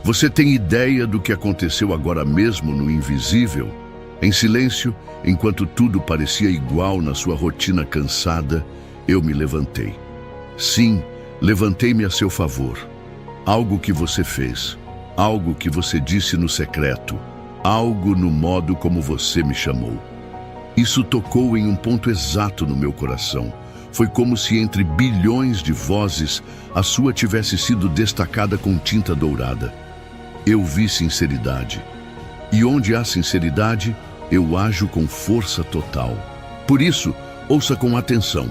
Você tem ideia do que aconteceu agora mesmo no invisível? Em silêncio, enquanto tudo parecia igual na sua rotina cansada, eu me levantei. Sim, levantei-me a seu favor. Algo que você fez, algo que você disse no secreto, algo no modo como você me chamou. Isso tocou em um ponto exato no meu coração. Foi como se entre bilhões de vozes, a sua tivesse sido destacada com tinta dourada. Eu vi sinceridade. E onde há sinceridade, eu ajo com força total. Por isso, ouça com atenção.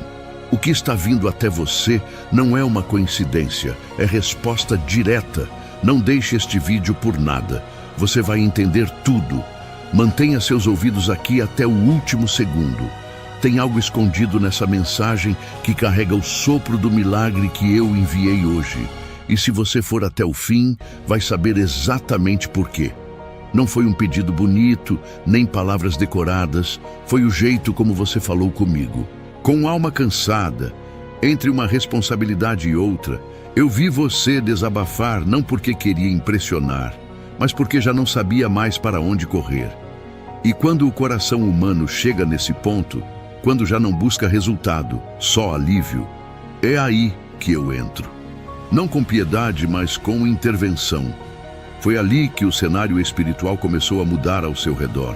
O que está vindo até você não é uma coincidência, é resposta direta. Não deixe este vídeo por nada. Você vai entender tudo. Mantenha seus ouvidos aqui até o último segundo. Tem algo escondido nessa mensagem que carrega o sopro do milagre que eu enviei hoje. E se você for até o fim, vai saber exatamente por quê. Não foi um pedido bonito, nem palavras decoradas, foi o jeito como você falou comigo. Com alma cansada, entre uma responsabilidade e outra, eu vi você desabafar não porque queria impressionar, mas porque já não sabia mais para onde correr. E quando o coração humano chega nesse ponto, quando já não busca resultado, só alívio, é aí que eu entro. Não com piedade, mas com intervenção. Foi ali que o cenário espiritual começou a mudar ao seu redor.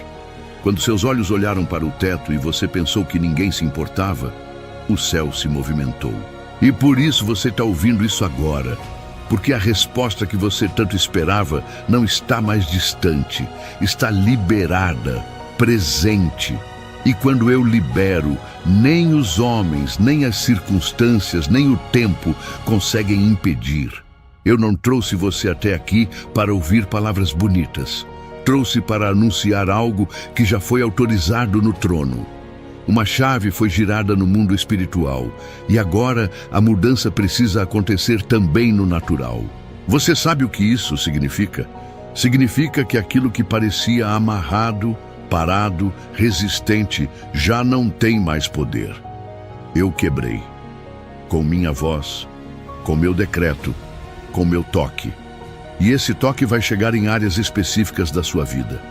Quando seus olhos olharam para o teto e você pensou que ninguém se importava, o céu se movimentou. E por isso você está ouvindo isso agora. Porque a resposta que você tanto esperava não está mais distante, está liberada, presente. E quando eu libero, nem os homens, nem as circunstâncias, nem o tempo conseguem impedir. Eu não trouxe você até aqui para ouvir palavras bonitas. Trouxe para anunciar algo que já foi autorizado no trono. Uma chave foi girada no mundo espiritual, e agora a mudança precisa acontecer também no natural. Você sabe o que isso significa? Significa que aquilo que parecia amarrado, parado, resistente, já não tem mais poder. Eu quebrei. Com minha voz, com meu decreto, com meu toque. E esse toque vai chegar em áreas específicas da sua vida.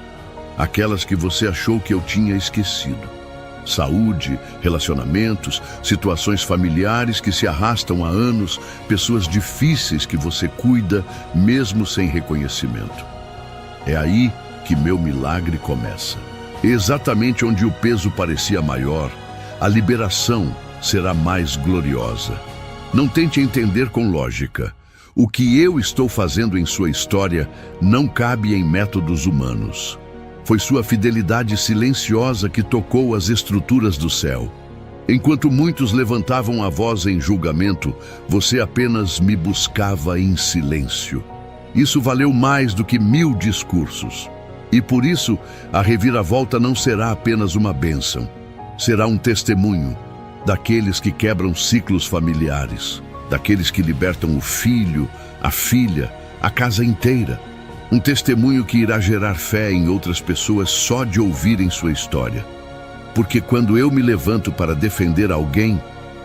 Aquelas que você achou que eu tinha esquecido. Saúde, relacionamentos, situações familiares que se arrastam há anos, pessoas difíceis que você cuida, mesmo sem reconhecimento. É aí que meu milagre começa. Exatamente onde o peso parecia maior, a liberação será mais gloriosa. Não tente entender com lógica. O que eu estou fazendo em sua história não cabe em métodos humanos. Foi sua fidelidade silenciosa que tocou as estruturas do céu. Enquanto muitos levantavam a voz em julgamento, você apenas me buscava em silêncio. Isso valeu mais do que 1000 discursos. E por isso, a reviravolta não será apenas uma bênção. Será um testemunho daqueles que quebram ciclos familiares, daqueles que libertam o filho, a filha, a casa inteira. Um testemunho que irá gerar fé em outras pessoas só de ouvirem sua história. Porque quando eu me levanto para defender alguém,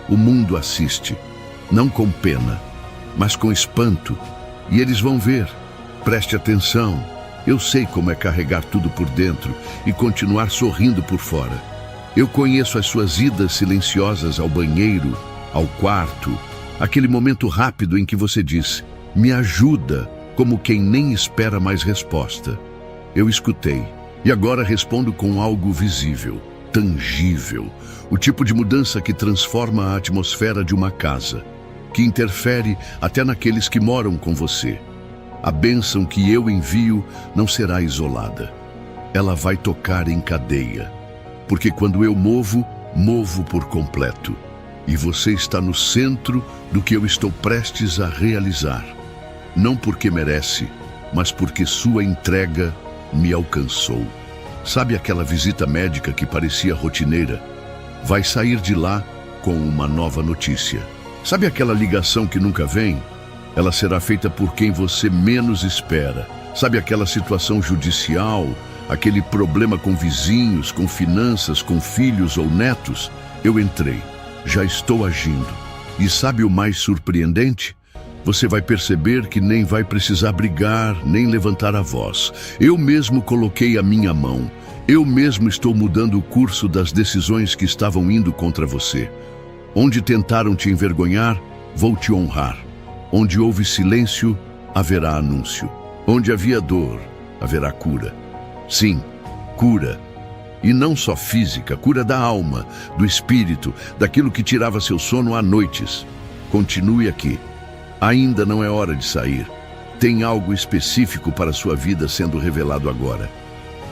o mundo assiste, não com pena, mas com espanto. E eles vão ver. Preste atenção. Eu sei como é carregar tudo por dentro e continuar sorrindo por fora. Eu conheço as suas idas silenciosas ao banheiro, ao quarto, aquele momento rápido em que você diz, me ajuda, como quem nem espera mais resposta. Eu escutei, e agora respondo com algo visível, tangível, o tipo de mudança que transforma a atmosfera de uma casa, que interfere até naqueles que moram com você. A bênção que eu envio não será isolada. Ela vai tocar em cadeia, porque quando eu movo, movo por completo. E você está no centro do que eu estou prestes a realizar. Não porque merece, mas porque sua entrega me alcançou. Sabe aquela visita médica que parecia rotineira? Vai sair de lá com uma nova notícia. Sabe aquela ligação que nunca vem? Ela será feita por quem você menos espera. Sabe aquela situação judicial, aquele problema com vizinhos, com finanças, com filhos ou netos? Eu entrei, já estou agindo. E sabe o mais surpreendente? Você vai perceber que nem vai precisar brigar, nem levantar a voz. Eu mesmo coloquei a minha mão. Eu mesmo estou mudando o curso das decisões que estavam indo contra você. Onde tentaram te envergonhar, vou te honrar. Onde houve silêncio, haverá anúncio. Onde havia dor, haverá cura. Sim, cura. E não só física, cura da alma, do espírito, daquilo que tirava seu sono à noites. Continue aqui. Ainda não é hora de sair. Tem algo específico para a sua vida sendo revelado agora.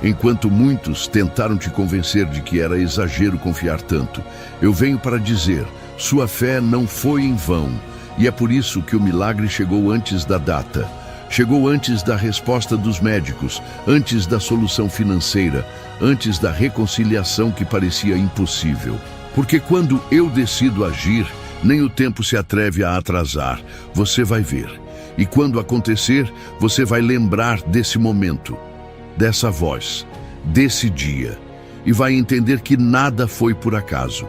Enquanto muitos tentaram te convencer de que era exagero confiar tanto, eu venho para dizer, sua fé não foi em vão. E é por isso que o milagre chegou antes da data. Chegou antes da resposta dos médicos, antes da solução financeira, antes da reconciliação que parecia impossível. Porque quando eu decido agir, nem o tempo se atreve a atrasar. Você vai ver. E quando acontecer, você vai lembrar desse momento, dessa voz, desse dia. E vai entender que nada foi por acaso.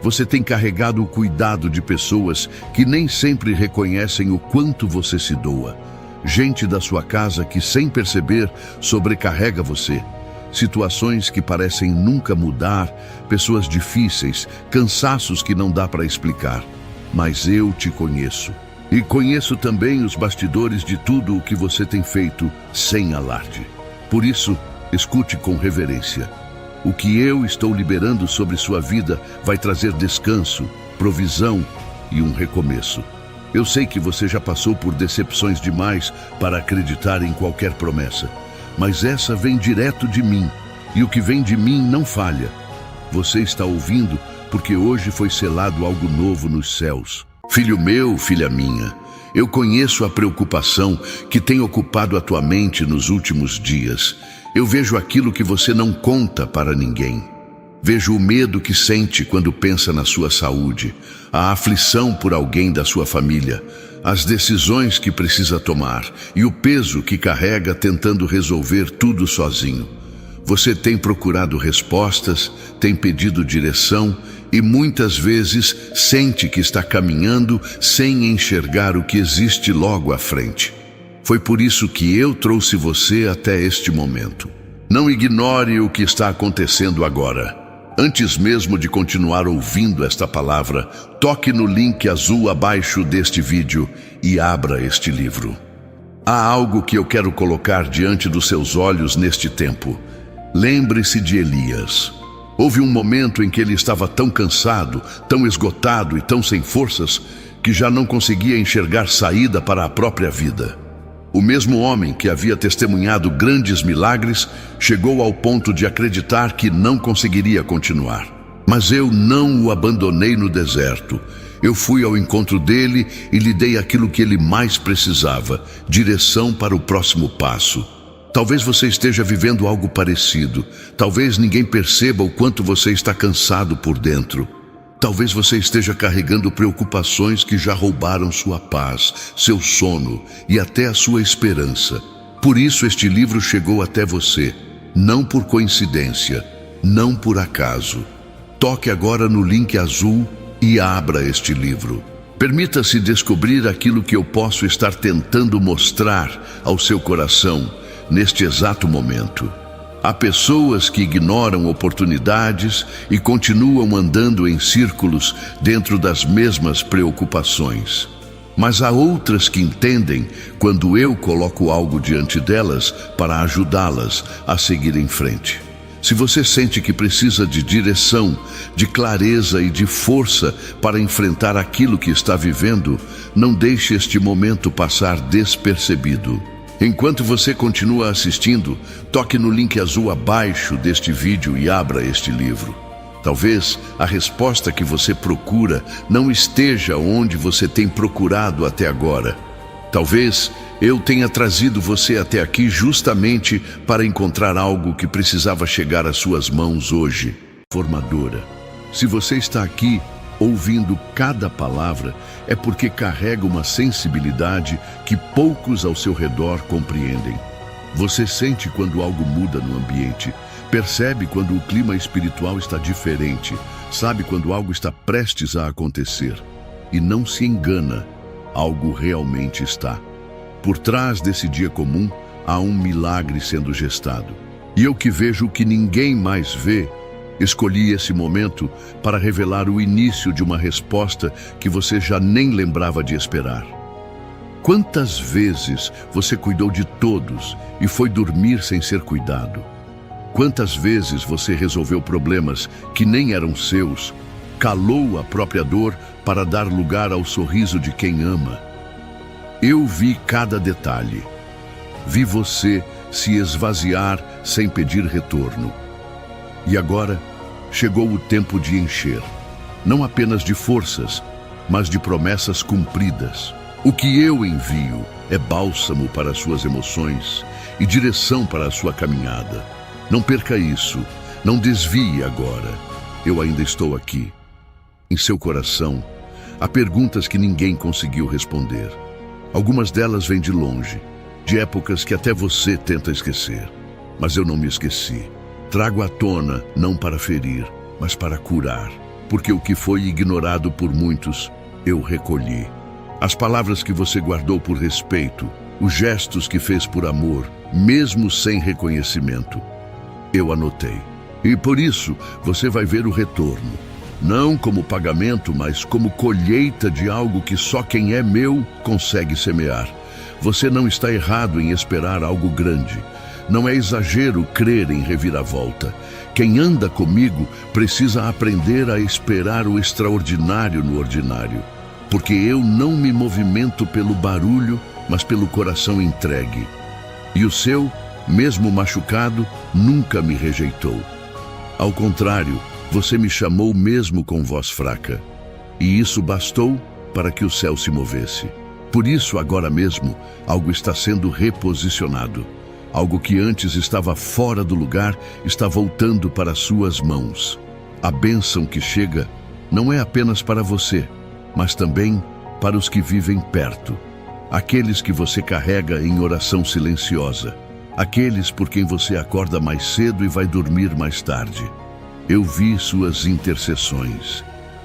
Você tem carregado o cuidado de pessoas que nem sempre reconhecem o quanto você se doa. Gente da sua casa que, sem perceber, sobrecarrega você. Situações que parecem nunca mudar, pessoas difíceis, cansaços que não dá para explicar. Mas eu te conheço. E conheço também os bastidores de tudo o que você tem feito sem alarde. Por isso, escute com reverência. O que eu estou liberando sobre sua vida vai trazer descanso, provisão e um recomeço. Eu sei que você já passou por decepções demais para acreditar em qualquer promessa, mas essa vem direto de mim, e o que vem de mim não falha. Você está ouvindo porque hoje foi selado algo novo nos céus. Filho meu, filha minha, eu conheço a preocupação que tem ocupado a tua mente nos últimos dias. Eu vejo aquilo que você não conta para ninguém. Vejo o medo que sente quando pensa na sua saúde, a aflição por alguém da sua família, as decisões que precisa tomar e o peso que carrega tentando resolver tudo sozinho. Você tem procurado respostas, tem pedido direção e muitas vezes sente que está caminhando sem enxergar o que existe logo à frente. Foi por isso que eu trouxe você até este momento. Não ignore o que está acontecendo agora. Antes mesmo de continuar ouvindo esta palavra, toque no link azul abaixo deste vídeo e abra este livro. Há algo que eu quero colocar diante dos seus olhos neste tempo. Lembre-se de Elias. Houve um momento em que ele estava tão cansado, tão esgotado e tão sem forças, que já não conseguia enxergar saída para a própria vida. O mesmo homem que havia testemunhado grandes milagres chegou ao ponto de acreditar que não conseguiria continuar. Mas eu não o abandonei no deserto. Eu fui ao encontro dele e lhe dei aquilo que ele mais precisava, direção para o próximo passo. Talvez você esteja vivendo algo parecido. Talvez ninguém perceba o quanto você está cansado por dentro. Talvez você esteja carregando preocupações que já roubaram sua paz, seu sono e até a sua esperança. Por isso este livro chegou até você, não por coincidência, não por acaso. Toque agora no link azul e abra este livro. Permita-se descobrir aquilo que eu posso estar tentando mostrar ao seu coração neste exato momento. Há pessoas que ignoram oportunidades e continuam andando em círculos dentro das mesmas preocupações. Mas há outras que entendem quando eu coloco algo diante delas para ajudá-las a seguir em frente. Se você sente que precisa de direção, de clareza e de força para enfrentar aquilo que está vivendo, não deixe este momento passar despercebido. Enquanto você continua assistindo, toque no link azul abaixo deste vídeo e abra este livro. Talvez a resposta que você procura não esteja onde você tem procurado até agora. Talvez eu tenha trazido você até aqui justamente para encontrar algo que precisava chegar às suas mãos hoje. Formadora, se você está aqui ouvindo cada palavra, é porque carrega uma sensibilidade que poucos ao seu redor compreendem. Você sente quando algo muda no ambiente, percebe quando o clima espiritual está diferente, sabe quando algo está prestes a acontecer. E não se engana, algo realmente está. Por trás desse dia comum, há um milagre sendo gestado. E eu, que vejo o que ninguém mais vê, escolhi esse momento para revelar o início de uma resposta que você já nem lembrava de esperar. Quantas vezes você cuidou de todos e foi dormir sem ser cuidado? Quantas vezes você resolveu problemas que nem eram seus, calou a própria dor para dar lugar ao sorriso de quem ama? Eu vi cada detalhe. Vi você se esvaziar sem pedir retorno. E agora chegou o tempo de encher, não apenas de forças, mas de promessas cumpridas. O que eu envio é bálsamo para suas emoções e direção para a sua caminhada. Não perca isso, não desvie agora. Eu ainda estou aqui. Em seu coração, há perguntas que ninguém conseguiu responder. Algumas delas vêm de longe, de épocas que até você tenta esquecer. Mas eu não me esqueci. Trago à tona, não para ferir, mas para curar. Porque o que foi ignorado por muitos, eu recolhi. As palavras que você guardou por respeito, os gestos que fez por amor, mesmo sem reconhecimento, eu anotei. E por isso, você vai ver o retorno. Não como pagamento, mas como colheita de algo que só quem é meu consegue semear. Você não está errado em esperar algo grande. Não é exagero crer em reviravolta. Quem anda comigo precisa aprender a esperar o extraordinário no ordinário. Porque eu não me movimento pelo barulho, mas pelo coração entregue. E o seu, mesmo machucado, nunca me rejeitou. Ao contrário, você me chamou mesmo com voz fraca. E isso bastou para que o céu se movesse. Por isso, agora mesmo, algo está sendo reposicionado. Algo que antes estava fora do lugar está voltando para suas mãos. A bênção que chega não é apenas para você, mas também para os que vivem perto. Aqueles que você carrega em oração silenciosa. Aqueles por quem você acorda mais cedo e vai dormir mais tarde. Eu vi suas intercessões.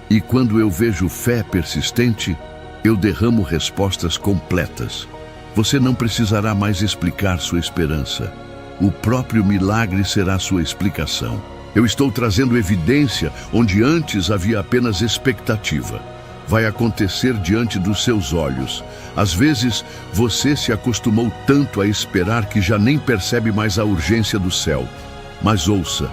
E quando eu vejo fé persistente, eu derramo respostas completas. Você não precisará mais explicar sua esperança. O próprio milagre será sua explicação. Eu estou trazendo evidência onde antes havia apenas expectativa. Vai acontecer diante dos seus olhos. Às vezes, você se acostumou tanto a esperar que já nem percebe mais a urgência do céu. Mas ouça,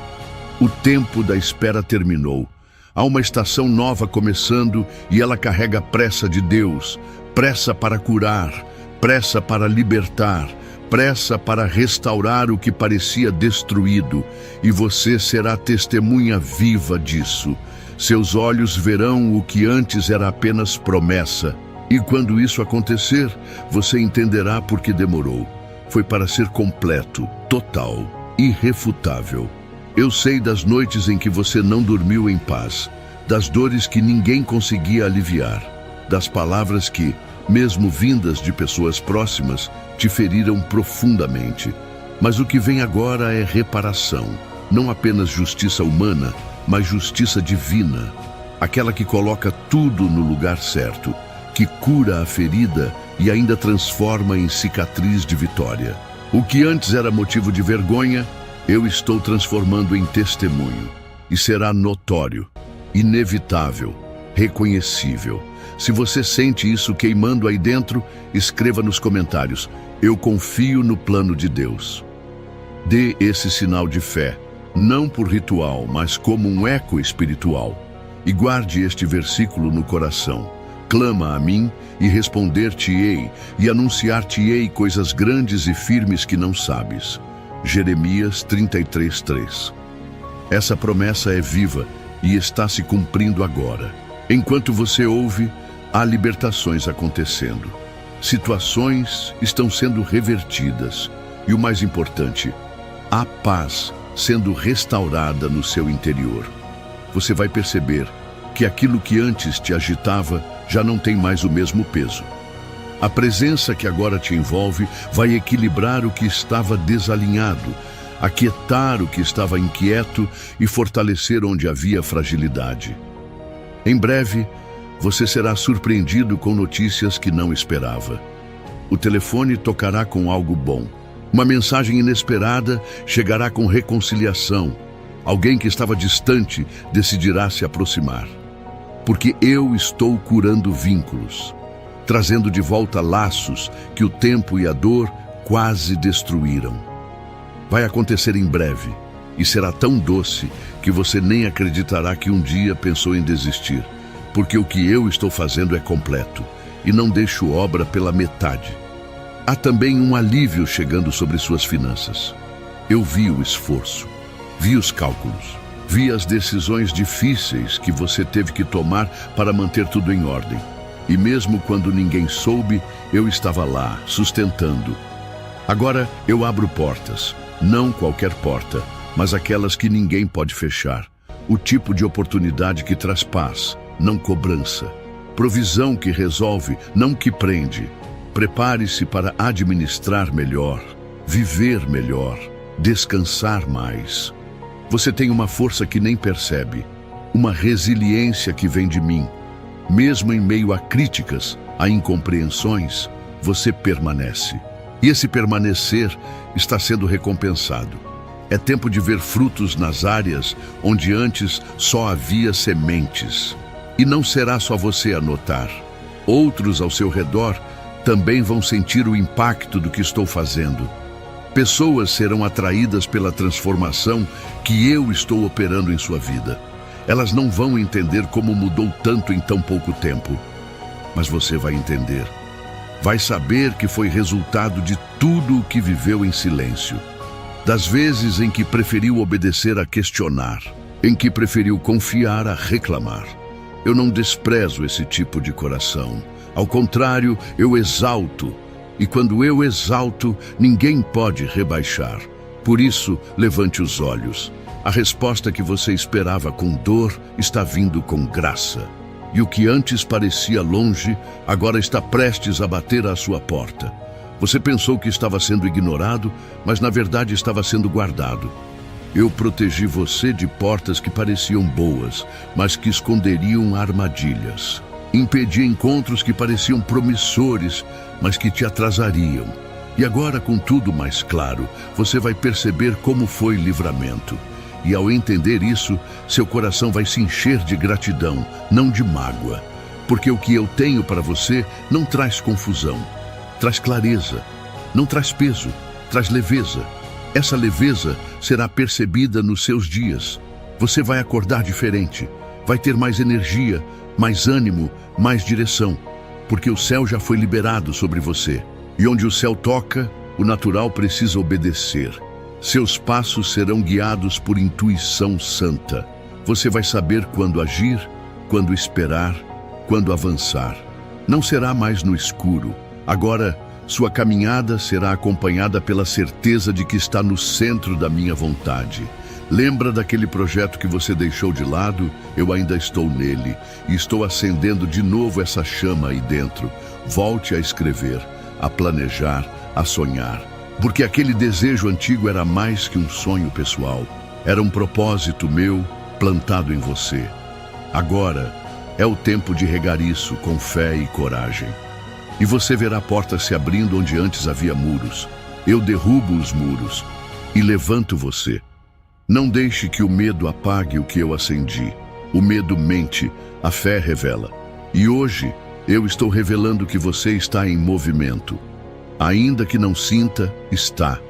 o tempo da espera terminou. Há uma estação nova começando e ela carrega a pressa de Deus. Pressa para curar, pressa para libertar, pressa para restaurar o que parecia destruído. E você será testemunha viva disso. Seus olhos verão o que antes era apenas promessa. E quando isso acontecer, você entenderá por que demorou. Foi para ser completo, total, irrefutável. Eu sei das noites em que você não dormiu em paz, das dores que ninguém conseguia aliviar, das palavras que, mesmo vindas de pessoas próximas, te feriram profundamente. Mas o que vem agora é reparação, não apenas justiça humana, mas justiça divina, aquela que coloca tudo no lugar certo, que cura a ferida e ainda transforma em cicatriz de vitória. O que antes era motivo de vergonha, eu estou transformando em testemunho, e será notório, inevitável, reconhecível. Se você sente isso queimando aí dentro, escreva nos comentários: eu confio no plano de Deus. Dê esse sinal de fé, não por ritual, mas como um eco espiritual. E guarde este versículo no coração. Clama a mim e responder-te-ei, e anunciar-te-ei coisas grandes e firmes que não sabes. Jeremias 33:3. Essa promessa é viva e está se cumprindo agora. Enquanto você ouve, há libertações acontecendo. Situações estão sendo revertidas. E o mais importante, há paz sendo restaurada no seu interior. Você vai perceber que aquilo que antes te agitava já não tem mais o mesmo peso. A presença que agora te envolve vai equilibrar o que estava desalinhado, aquietar o que estava inquieto e fortalecer onde havia fragilidade. Em breve, você será surpreendido com notícias que não esperava. O telefone tocará com algo bom. Uma mensagem inesperada chegará com reconciliação. Alguém que estava distante decidirá se aproximar. Porque eu estou curando vínculos, trazendo de volta laços que o tempo e a dor quase destruíram. Vai acontecer em breve e será tão doce que você nem acreditará que um dia pensou em desistir, porque o que eu estou fazendo é completo e não deixo obra pela metade. Há também um alívio chegando sobre suas finanças. Eu vi o esforço, vi os cálculos, vi as decisões difíceis que você teve que tomar para manter tudo em ordem. E mesmo quando ninguém soube, eu estava lá, sustentando. Agora eu abro portas, não qualquer porta, mas aquelas que ninguém pode fechar. O tipo de oportunidade que traz paz, não cobrança. Provisão que resolve, não que prende. Prepare-se para administrar melhor, viver melhor, descansar mais. Você tem uma força que nem percebe, uma resiliência que vem de mim. Mesmo em meio a críticas, a incompreensões, você permanece. E esse permanecer está sendo recompensado. É tempo de ver frutos nas áreas onde antes só havia sementes. E não será só você a notar. Outros ao seu redor também vão sentir o impacto do que estou fazendo. Pessoas serão atraídas pela transformação que eu estou operando em sua vida. Elas não vão entender como mudou tanto em tão pouco tempo. Mas você vai entender. Vai saber que foi resultado de tudo o que viveu em silêncio. Das vezes em que preferiu obedecer a questionar, em que preferiu confiar a reclamar. Eu não desprezo esse tipo de coração. Ao contrário, eu exalto. E quando eu exalto, ninguém pode rebaixar. Por isso, levante os olhos. A resposta que você esperava com dor está vindo com graça. E o que antes parecia longe, agora está prestes a bater à sua porta. Você pensou que estava sendo ignorado, mas na verdade estava sendo guardado. Eu protegi você de portas que pareciam boas, mas que esconderiam armadilhas. Impedi encontros que pareciam promissores, mas que te atrasariam. E agora, com tudo mais claro, você vai perceber como foi livramento. E ao entender isso, seu coração vai se encher de gratidão, não de mágoa. Porque o que eu tenho para você não traz confusão, traz clareza, não traz peso, traz leveza. Essa leveza será percebida nos seus dias. Você vai acordar diferente, vai ter mais energia, mais ânimo, mais direção, porque o céu já foi liberado sobre você. E onde o céu toca, o natural precisa obedecer. Seus passos serão guiados por intuição santa. Você vai saber quando agir, quando esperar, quando avançar. Não será mais no escuro. Agora, sua caminhada será acompanhada pela certeza de que está no centro da minha vontade. Lembra daquele projeto que você deixou de lado? Eu ainda estou nele e estou acendendo de novo essa chama aí dentro. Volte a escrever, a planejar, a sonhar. Porque aquele desejo antigo era mais que um sonho pessoal. Era um propósito meu plantado em você. Agora é o tempo de regar isso com fé e coragem. E você verá portas se abrindo onde antes havia muros. Eu derrubo os muros e levanto você. Não deixe que o medo apague o que eu acendi. O medo mente, a fé revela. E hoje eu estou revelando que você está em movimento. Ainda que não sinta, está.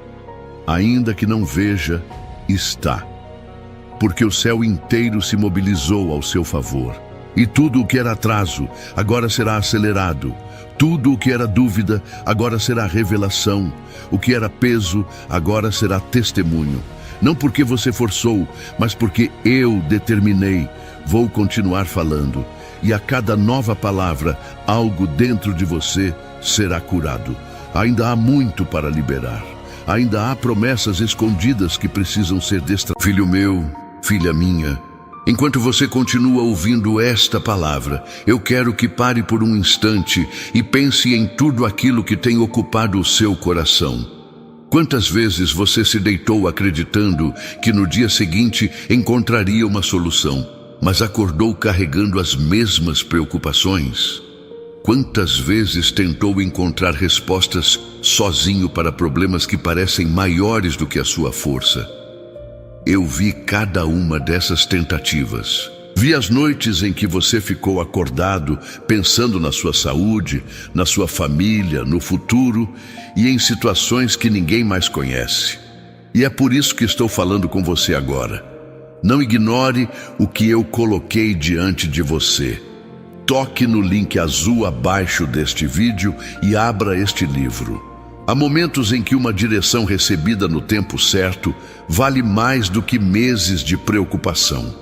Ainda que não veja, está. Porque o céu inteiro se mobilizou ao seu favor. E tudo o que era atraso, agora será acelerado. Tudo o que era dúvida, agora será revelação. O que era peso, agora será testemunho. Não porque você forçou, mas porque eu determinei. Vou continuar falando. E a cada nova palavra, algo dentro de você será curado. Ainda há muito para liberar. Ainda há promessas escondidas que precisam ser destravadas. Filho meu, filha minha, enquanto você continua ouvindo esta palavra, eu quero que pare por um instante e pense em tudo aquilo que tem ocupado o seu coração. Quantas vezes você se deitou acreditando que no dia seguinte encontraria uma solução, mas acordou carregando as mesmas preocupações? Quantas vezes tentou encontrar respostas sozinho para problemas que parecem maiores do que a sua força? Eu vi cada uma dessas tentativas. Vi as noites em que você ficou acordado, pensando na sua saúde, na sua família, no futuro e em situações que ninguém mais conhece. E é por isso que estou falando com você agora. Não ignore o que eu coloquei diante de você. Toque no link azul abaixo deste vídeo e abra este livro. Há momentos em que uma direção recebida no tempo certo vale mais do que meses de preocupação.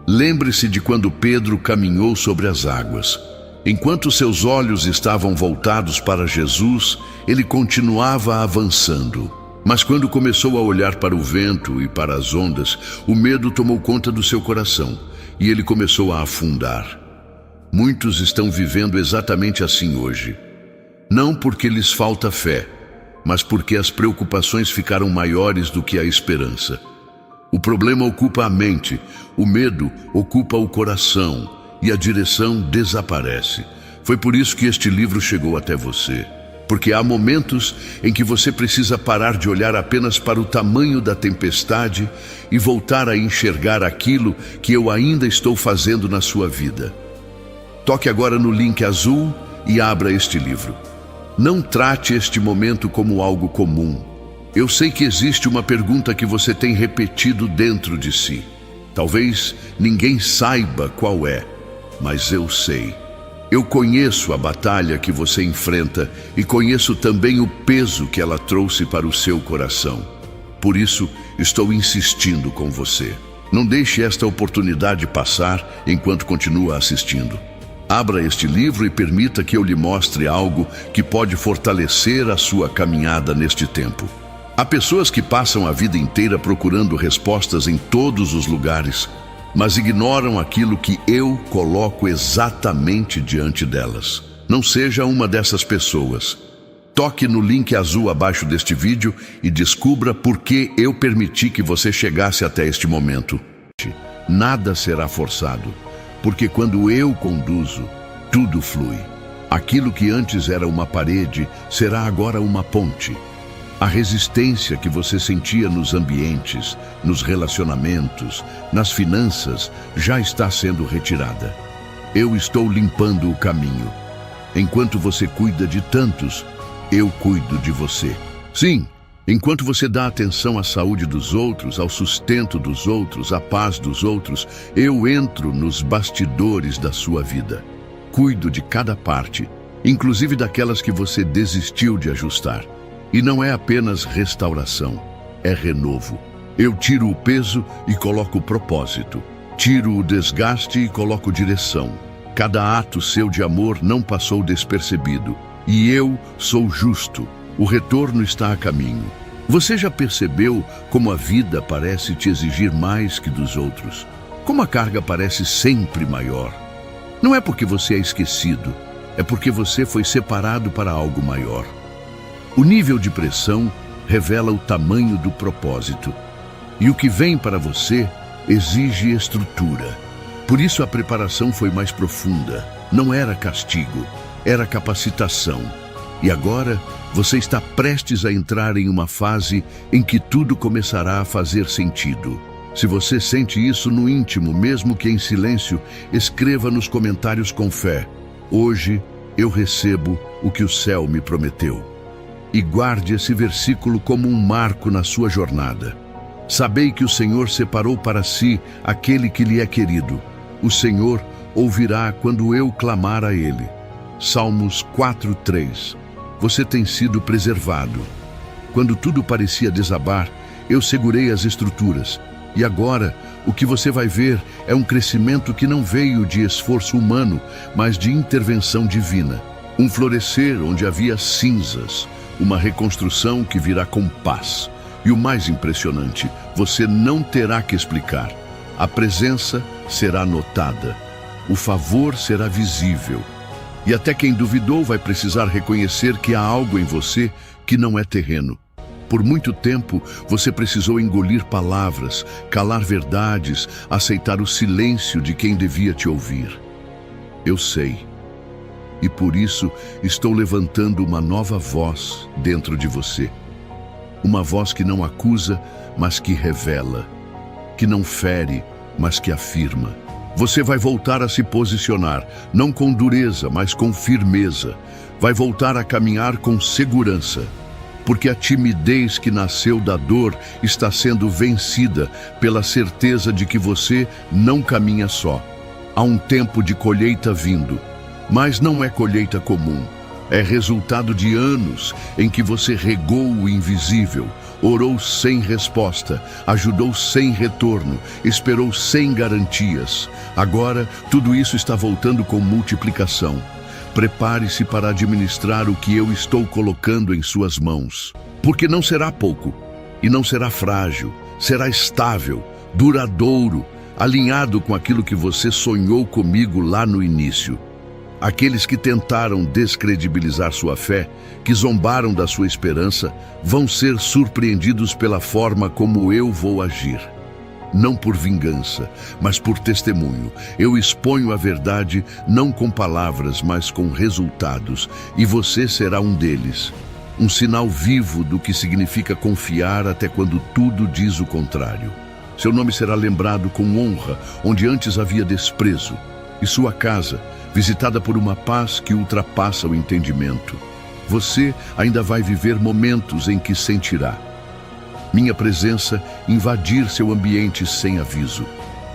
Lembre-se de quando Pedro caminhou sobre as águas. Enquanto seus olhos estavam voltados para Jesus, ele continuava avançando. Mas quando começou a olhar para o vento e para as ondas, o medo tomou conta do seu coração e ele começou a afundar. Muitos estão vivendo exatamente assim hoje. Não porque lhes falta fé, mas porque as preocupações ficaram maiores do que a esperança. O problema ocupa a mente, o medo ocupa o coração e a direção desaparece. Foi por isso que este livro chegou até você. Porque há momentos em que você precisa parar de olhar apenas para o tamanho da tempestade e voltar a enxergar aquilo que eu ainda estou fazendo na sua vida. Toque agora no link azul e abra este livro. Não trate este momento como algo comum. Eu sei que existe uma pergunta que você tem repetido dentro de si. Talvez ninguém saiba qual é, mas eu sei. Eu conheço a batalha que você enfrenta e conheço também o peso que ela trouxe para o seu coração. Por isso, estou insistindo com você. Não deixe esta oportunidade passar enquanto continua assistindo. Abra este livro e permita que eu lhe mostre algo que pode fortalecer a sua caminhada neste tempo. Há pessoas que passam a vida inteira procurando respostas em todos os lugares, mas ignoram aquilo que eu coloco exatamente diante delas. Não seja uma dessas pessoas. Toque no link azul abaixo deste vídeo e descubra por que eu permiti que você chegasse até este momento. Nada será forçado, porque quando eu conduzo, tudo flui. Aquilo que antes era uma parede será agora uma ponte. A resistência que você sentia nos ambientes, nos relacionamentos, nas finanças, já está sendo retirada. Eu estou limpando o caminho. Enquanto você cuida de tantos, eu cuido de você. Sim, enquanto você dá atenção à saúde dos outros, ao sustento dos outros, à paz dos outros, eu entro nos bastidores da sua vida. Cuido de cada parte, inclusive daquelas que você desistiu de ajustar. E não é apenas restauração, é renovo. Eu tiro o peso e coloco o propósito. Tiro o desgaste e coloco direção. Cada ato seu de amor não passou despercebido. E eu sou justo. O retorno está a caminho. Você já percebeu como a vida parece te exigir mais que dos outros? Como a carga parece sempre maior? Não é porque você é esquecido, é porque você foi separado para algo maior. O nível de pressão revela o tamanho do propósito. E o que vem para você exige estrutura. Por isso a preparação foi mais profunda. Não era castigo, era capacitação. E agora você está prestes a entrar em uma fase em que tudo começará a fazer sentido. Se você sente isso no íntimo, mesmo que em silêncio, escreva nos comentários com fé: hoje eu recebo o que o céu me prometeu. E guarde esse versículo como um marco na sua jornada. Sabei que o Senhor separou para si aquele que lhe é querido. O Senhor ouvirá quando eu clamar a Ele. Salmos 4:3. Você tem sido preservado. Quando tudo parecia desabar, eu segurei as estruturas. E agora, o que você vai ver é um crescimento que não veio de esforço humano, mas de intervenção divina. Um florescer onde havia cinzas. Uma reconstrução que virá com paz. E o mais impressionante, você não terá que explicar. A presença será notada. O favor será visível. E até quem duvidou vai precisar reconhecer que há algo em você que não é terreno. Por muito tempo, você precisou engolir palavras, calar verdades, aceitar o silêncio de quem devia te ouvir. Eu sei. E por isso estou levantando uma nova voz dentro de você. Uma voz que não acusa, mas que revela. Que não fere, mas que afirma. Você vai voltar a se posicionar, não com dureza, mas com firmeza. Vai voltar a caminhar com segurança. Porque a timidez que nasceu da dor está sendo vencida pela certeza de que você não caminha só. Há um tempo de colheita vindo, mas não é colheita comum. É resultado de anos em que você regou o invisível, orou sem resposta, ajudou sem retorno, esperou sem garantias. Agora, tudo isso está voltando com multiplicação. Prepare-se para administrar o que eu estou colocando em suas mãos. Porque não será pouco, e não será frágil, será estável, duradouro, alinhado com aquilo que você sonhou comigo lá no início. Aqueles que tentaram descredibilizar sua fé, que zombaram da sua esperança, vão ser surpreendidos pela forma como eu vou agir. Não por vingança, mas por testemunho. Eu exponho a verdade não com palavras, mas com resultados, e você será um deles. Um sinal vivo do que significa confiar até quando tudo diz o contrário. Seu nome será lembrado com honra, onde antes havia desprezo, e sua casa, visitada por uma paz que ultrapassa o entendimento. Você ainda vai viver momentos em que sentirá minha presença invadir seu ambiente sem aviso.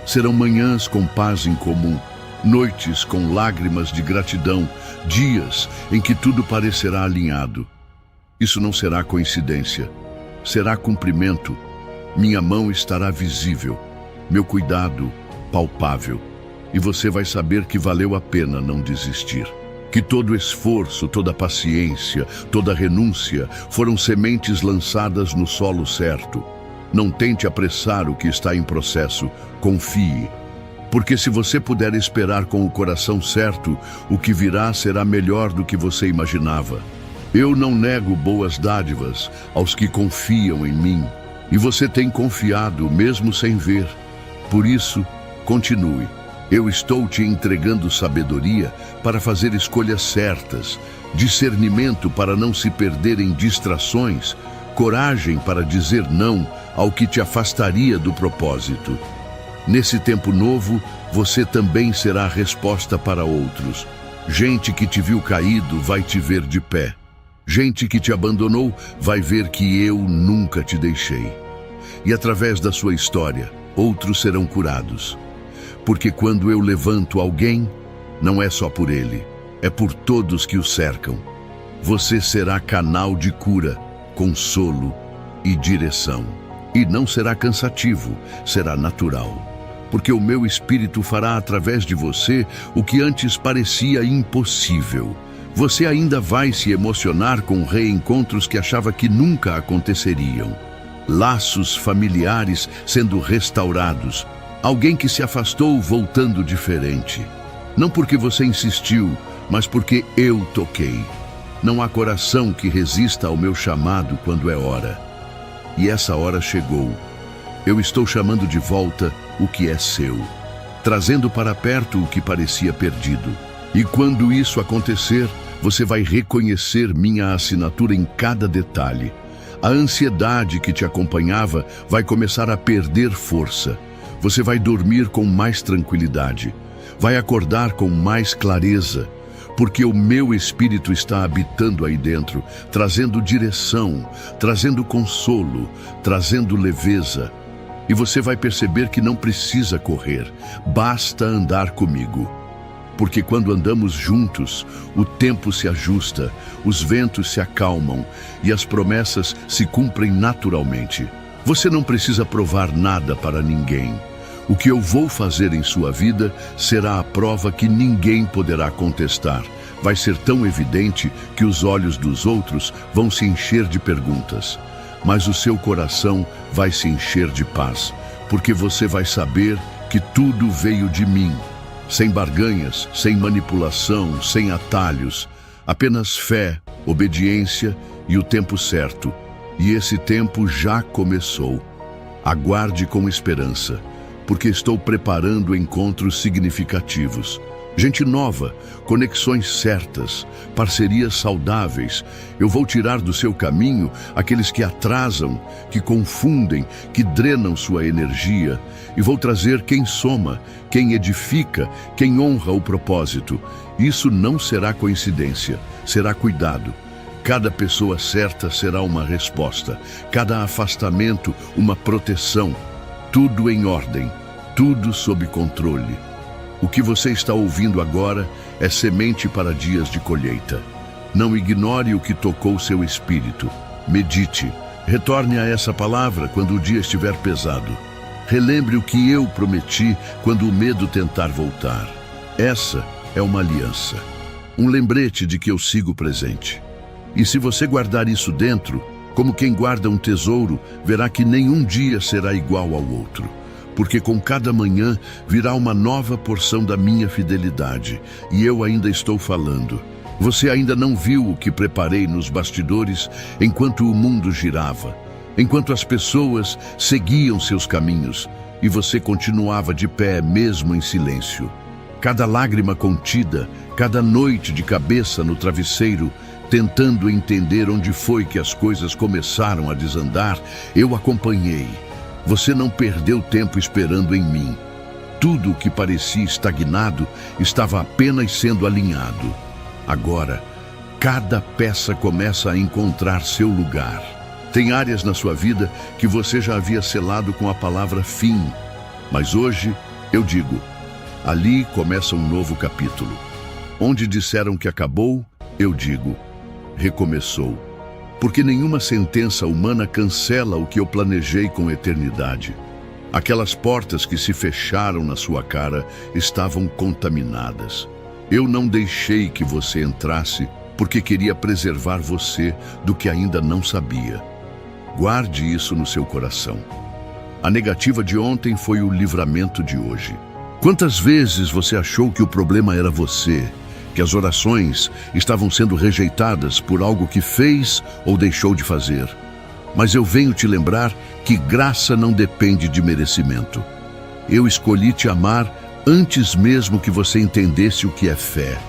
Serão manhãs com paz em comum, noites com lágrimas de gratidão, dias em que tudo parecerá alinhado. Isso não será coincidência, será cumprimento. Minha mão estará visível, meu cuidado palpável, e você vai saber que valeu a pena não desistir. Que todo esforço, toda paciência, toda renúncia foram sementes lançadas no solo certo. Não tente apressar o que está em processo, confie. Porque se você puder esperar com o coração certo, o que virá será melhor do que você imaginava. Eu não nego boas dádivas aos que confiam em mim, e você tem confiado mesmo sem ver. Por isso, continue. Eu estou te entregando sabedoria para fazer escolhas certas, discernimento para não se perder em distrações, coragem para dizer não ao que te afastaria do propósito. Nesse tempo novo, você também será a resposta para outros. Gente que te viu caído vai te ver de pé. Gente que te abandonou vai ver que eu nunca te deixei. E através da sua história, outros serão curados. Porque quando eu levanto alguém, não é só por ele, é por todos que o cercam. Você será canal de cura, consolo e direção. E não será cansativo, será natural. Porque o meu espírito fará através de você o que antes parecia impossível. Você ainda vai se emocionar com reencontros que achava que nunca aconteceriam. Laços familiares sendo restaurados. Alguém que se afastou voltando diferente. Não porque você insistiu, mas porque eu toquei. Não há coração que resista ao meu chamado quando é hora. E essa hora chegou. Eu estou chamando de volta o que é seu, trazendo para perto o que parecia perdido. E quando isso acontecer, você vai reconhecer minha assinatura em cada detalhe. A ansiedade que te acompanhava vai começar a perder força. Você vai dormir com mais tranquilidade, vai acordar com mais clareza, porque o meu espírito está habitando aí dentro, trazendo direção, trazendo consolo, trazendo leveza. E você vai perceber que não precisa correr, basta andar comigo. Porque quando andamos juntos, o tempo se ajusta, os ventos se acalmam e as promessas se cumprem naturalmente. Você não precisa provar nada para ninguém. O que eu vou fazer em sua vida será a prova que ninguém poderá contestar. Vai ser tão evidente que os olhos dos outros vão se encher de perguntas. Mas o seu coração vai se encher de paz, porque você vai saber que tudo veio de mim. Sem barganhas, sem manipulação, sem atalhos. Apenas fé, obediência e o tempo certo. E esse tempo já começou. Aguarde com esperança, porque estou preparando encontros significativos. Gente nova, conexões certas, parcerias saudáveis. Eu vou tirar do seu caminho aqueles que atrasam, que confundem, que drenam sua energia. E vou trazer quem soma, quem edifica, quem honra o propósito. Isso não será coincidência, será cuidado. Cada pessoa certa será uma resposta, cada afastamento uma proteção. Tudo em ordem, tudo sob controle. O que você está ouvindo agora é semente para dias de colheita. Não ignore o que tocou seu espírito. Medite. Retorne a essa palavra quando o dia estiver pesado. Relembre o que eu prometi quando o medo tentar voltar. Essa é uma aliança. Um lembrete de que eu sigo presente. E se você guardar isso dentro, como quem guarda um tesouro, verá que nenhum dia será igual ao outro. Porque com cada manhã virá uma nova porção da minha fidelidade, e eu ainda estou falando. Você ainda não viu o que preparei nos bastidores enquanto o mundo girava, enquanto as pessoas seguiam seus caminhos, e você continuava de pé mesmo em silêncio. Cada lágrima contida, cada noite de cabeça no travesseiro, tentando entender onde foi que as coisas começaram a desandar, eu acompanhei. Você não perdeu tempo esperando em mim. Tudo o que parecia estagnado estava apenas sendo alinhado. Agora, cada peça começa a encontrar seu lugar. Tem áreas na sua vida que você já havia selado com a palavra fim. Mas hoje, eu digo, ali começa um novo capítulo. Onde disseram que acabou, eu digo, recomeçou. Porque nenhuma sentença humana cancela o que eu planejei com eternidade. Aquelas portas que se fecharam na sua cara estavam contaminadas. Eu não deixei que você entrasse porque queria preservar você do que ainda não sabia. Guarde isso no seu coração. A negativa de ontem foi o livramento de hoje. Quantas vezes você achou que o problema era você? Que as orações estavam sendo rejeitadas por algo que fez ou deixou de fazer. Mas eu venho te lembrar que graça não depende de merecimento. Eu escolhi te amar antes mesmo que você entendesse o que é fé.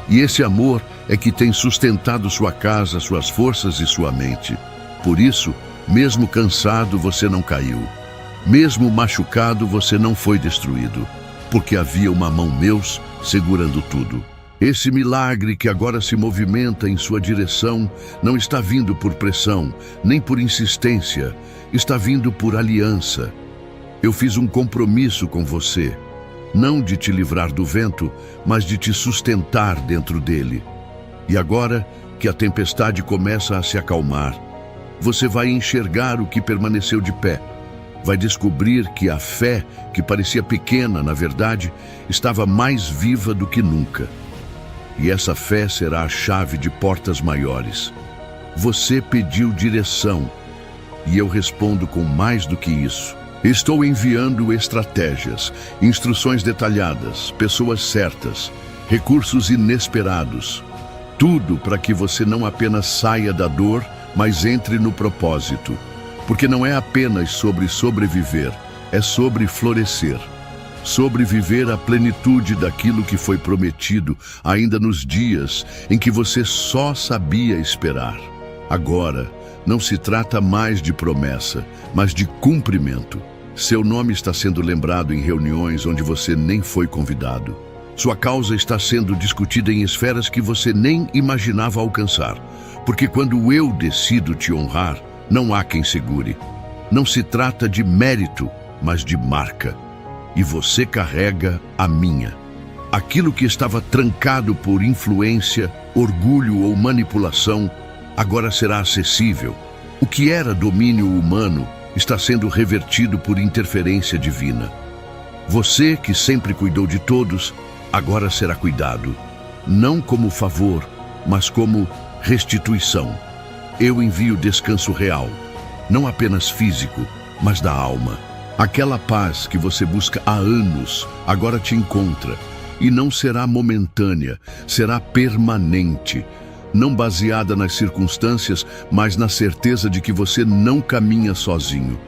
E esse amor é que tem sustentado sua casa, suas forças e sua mente. Por isso, mesmo cansado, você não caiu. Mesmo machucado, você não foi destruído. Porque havia uma mão meus segurando tudo. Esse milagre que agora se movimenta em sua direção não está vindo por pressão, nem por insistência, está vindo por aliança. Eu fiz um compromisso com você, não de te livrar do vento, mas de te sustentar dentro dele. E agora que a tempestade começa a se acalmar, você vai enxergar o que permaneceu de pé. Vai descobrir que a fé, que parecia pequena, na verdade, estava mais viva do que nunca. E essa fé será a chave de portas maiores. Você pediu direção, e eu respondo com mais do que isso. Estou enviando estratégias, instruções detalhadas, pessoas certas, recursos inesperados. Tudo para que você não apenas saia da dor, mas entre no propósito. Porque não é apenas sobre sobreviver, é sobre florescer. Sobre viver a plenitude daquilo que foi prometido ainda nos dias em que você só sabia esperar. Agora, não se trata mais de promessa, mas de cumprimento. Seu nome está sendo lembrado em reuniões onde você nem foi convidado. Sua causa está sendo discutida em esferas que você nem imaginava alcançar. Porque quando eu decido te honrar, não há quem segure. Não se trata de mérito, mas de marca. E você carrega a minha. Aquilo que estava trancado por influência, orgulho ou manipulação, agora será acessível. O que era domínio humano está sendo revertido por interferência divina. Você, que sempre cuidou de todos, agora será cuidado. Não como favor, mas como restituição. Eu envio descanso real, não apenas físico, mas da alma. Aquela paz que você busca há anos agora te encontra, e não será momentânea, será permanente. não baseada nas circunstâncias, mas na certeza de que você não caminha sozinho.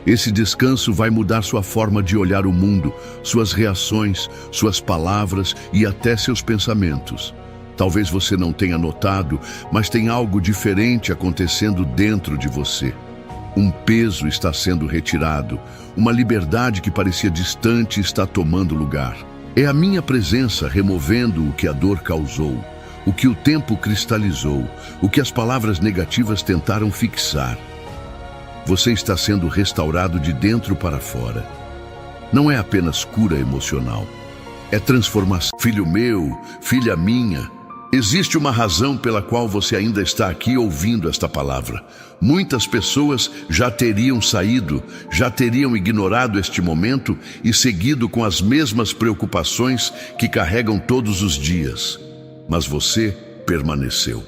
Esse descanso vai mudar sua forma de olhar o mundo, suas reações, suas palavras e até seus pensamentos. Talvez você não tenha notado, mas tem algo diferente acontecendo dentro de você. Um peso está sendo retirado, uma liberdade que parecia distante está tomando lugar. É a minha presença removendo o que a dor causou, o que o tempo cristalizou, o que as palavras negativas tentaram fixar. Você está sendo restaurado de dentro para fora. Não é apenas cura emocional, é transformação. Filho meu, filha minha, existe uma razão pela qual você ainda está aqui ouvindo esta palavra. Muitas pessoas já teriam saído, já teriam ignorado este momento e seguido com as mesmas preocupações que carregam todos os dias. Mas você permaneceu.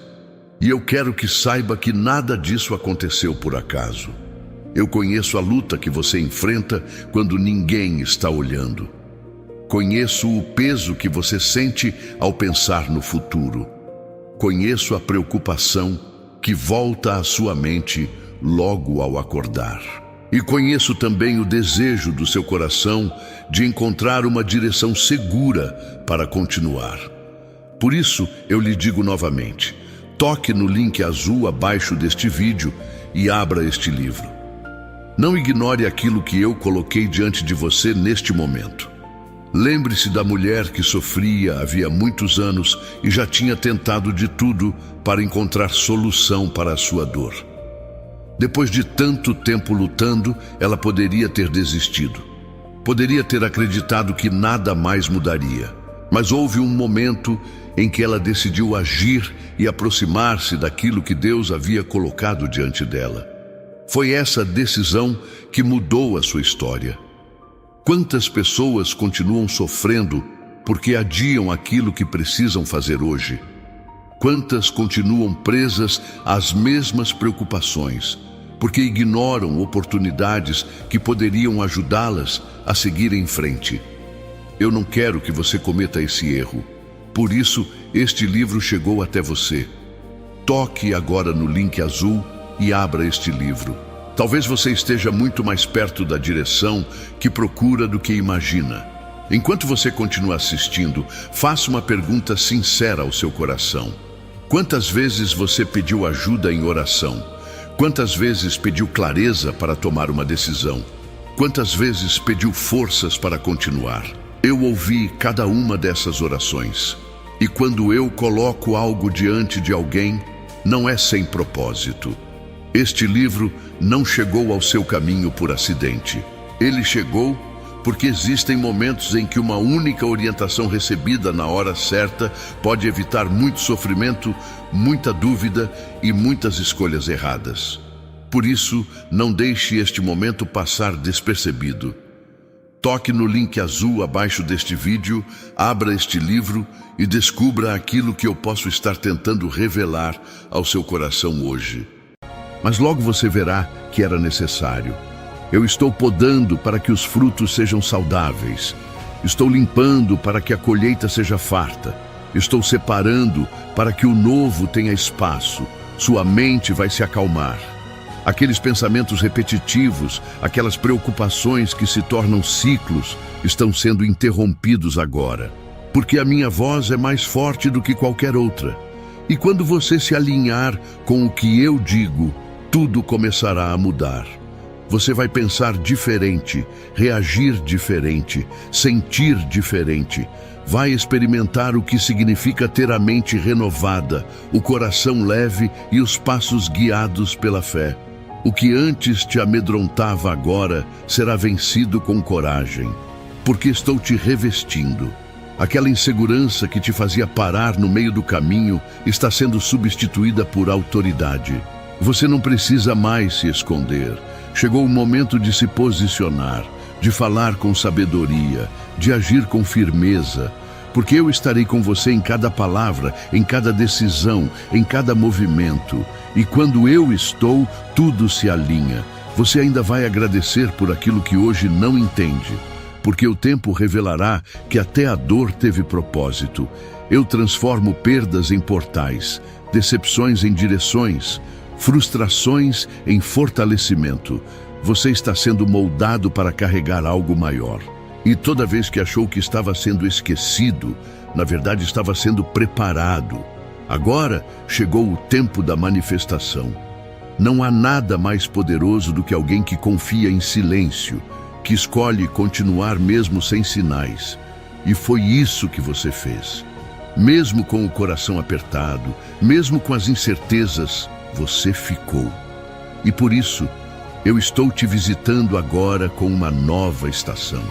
E eu quero que saiba que nada disso aconteceu por acaso. Eu conheço a luta que você enfrenta quando ninguém está olhando. Conheço o peso que você sente ao pensar no futuro. Conheço a preocupação que volta à sua mente logo ao acordar. E conheço também o desejo do seu coração de encontrar uma direção segura para continuar. Por isso, eu lhe digo novamente, toque no link azul abaixo deste vídeo e abra este livro. Não ignore aquilo que eu coloquei diante de você neste momento. Lembre-se da mulher que sofria havia muitos anos e já tinha tentado de tudo para encontrar solução para a sua dor. Depois de tanto tempo lutando, ela poderia ter desistido. Poderia ter acreditado que nada mais mudaria. Mas houve um momento em que ela decidiu agir e aproximar-se daquilo que Deus havia colocado diante dela. Foi essa decisão que mudou a sua história. Quantas pessoas continuam sofrendo porque adiam aquilo que precisam fazer hoje? Quantas continuam presas às mesmas preocupações, porque ignoram oportunidades que poderiam ajudá-las a seguir em frente? Eu não quero que você cometa esse erro. Por isso, este livro chegou até você. Toque agora no link azul e abra este livro. Talvez você esteja muito mais perto da direção que procura do que imagina. Enquanto você continua assistindo, faça uma pergunta sincera ao seu coração. Quantas vezes você pediu ajuda em oração? Quantas vezes pediu clareza para tomar uma decisão? Quantas vezes pediu forças para continuar? Eu ouvi cada uma dessas orações. E quando eu coloco algo diante de alguém, não é sem propósito. Este livro não chegou ao seu caminho por acidente. Ele chegou porque existem momentos em que uma única orientação recebida na hora certa pode evitar muito sofrimento, muita dúvida e muitas escolhas erradas. Por isso, não deixe este momento passar despercebido. Toque no link azul abaixo deste vídeo, abra este livro e descubra aquilo que eu posso estar tentando revelar ao seu coração hoje. Mas logo você verá que era necessário. Eu estou podando para que os frutos sejam saudáveis. Estou limpando para que a colheita seja farta. Estou separando para que o novo tenha espaço. Sua mente vai se acalmar. Aqueles pensamentos repetitivos, aquelas preocupações que se tornam ciclos, estão sendo interrompidos agora. Porque a minha voz é mais forte do que qualquer outra. E quando você se alinhar com o que eu digo, tudo começará a mudar. Você vai pensar diferente, reagir diferente, sentir diferente. Vai experimentar o que significa ter a mente renovada, o coração leve e os passos guiados pela fé. O que antes te amedrontava agora será vencido com coragem, porque estou te revestindo. Aquela insegurança que te fazia parar no meio do caminho está sendo substituída por autoridade. Você não precisa mais se esconder. Chegou o momento de se posicionar, de falar com sabedoria, de agir com firmeza, porque eu estarei com você em cada palavra, em cada decisão, em cada movimento. E quando eu estou, tudo se alinha. Você ainda vai agradecer por aquilo que hoje não entende, porque o tempo revelará que até a dor teve propósito. Eu transformo perdas em portais, decepções em direções, frustrações em fortalecimento. Você está sendo moldado para carregar algo maior. E toda vez que achou que estava sendo esquecido, na verdade estava sendo preparado. Agora chegou o tempo da manifestação. Não há nada mais poderoso do que alguém que confia em silêncio, que escolhe continuar mesmo sem sinais. E foi isso que você fez. Mesmo com o coração apertado, mesmo com as incertezas, você ficou. E por isso, eu estou te visitando agora com uma nova estação.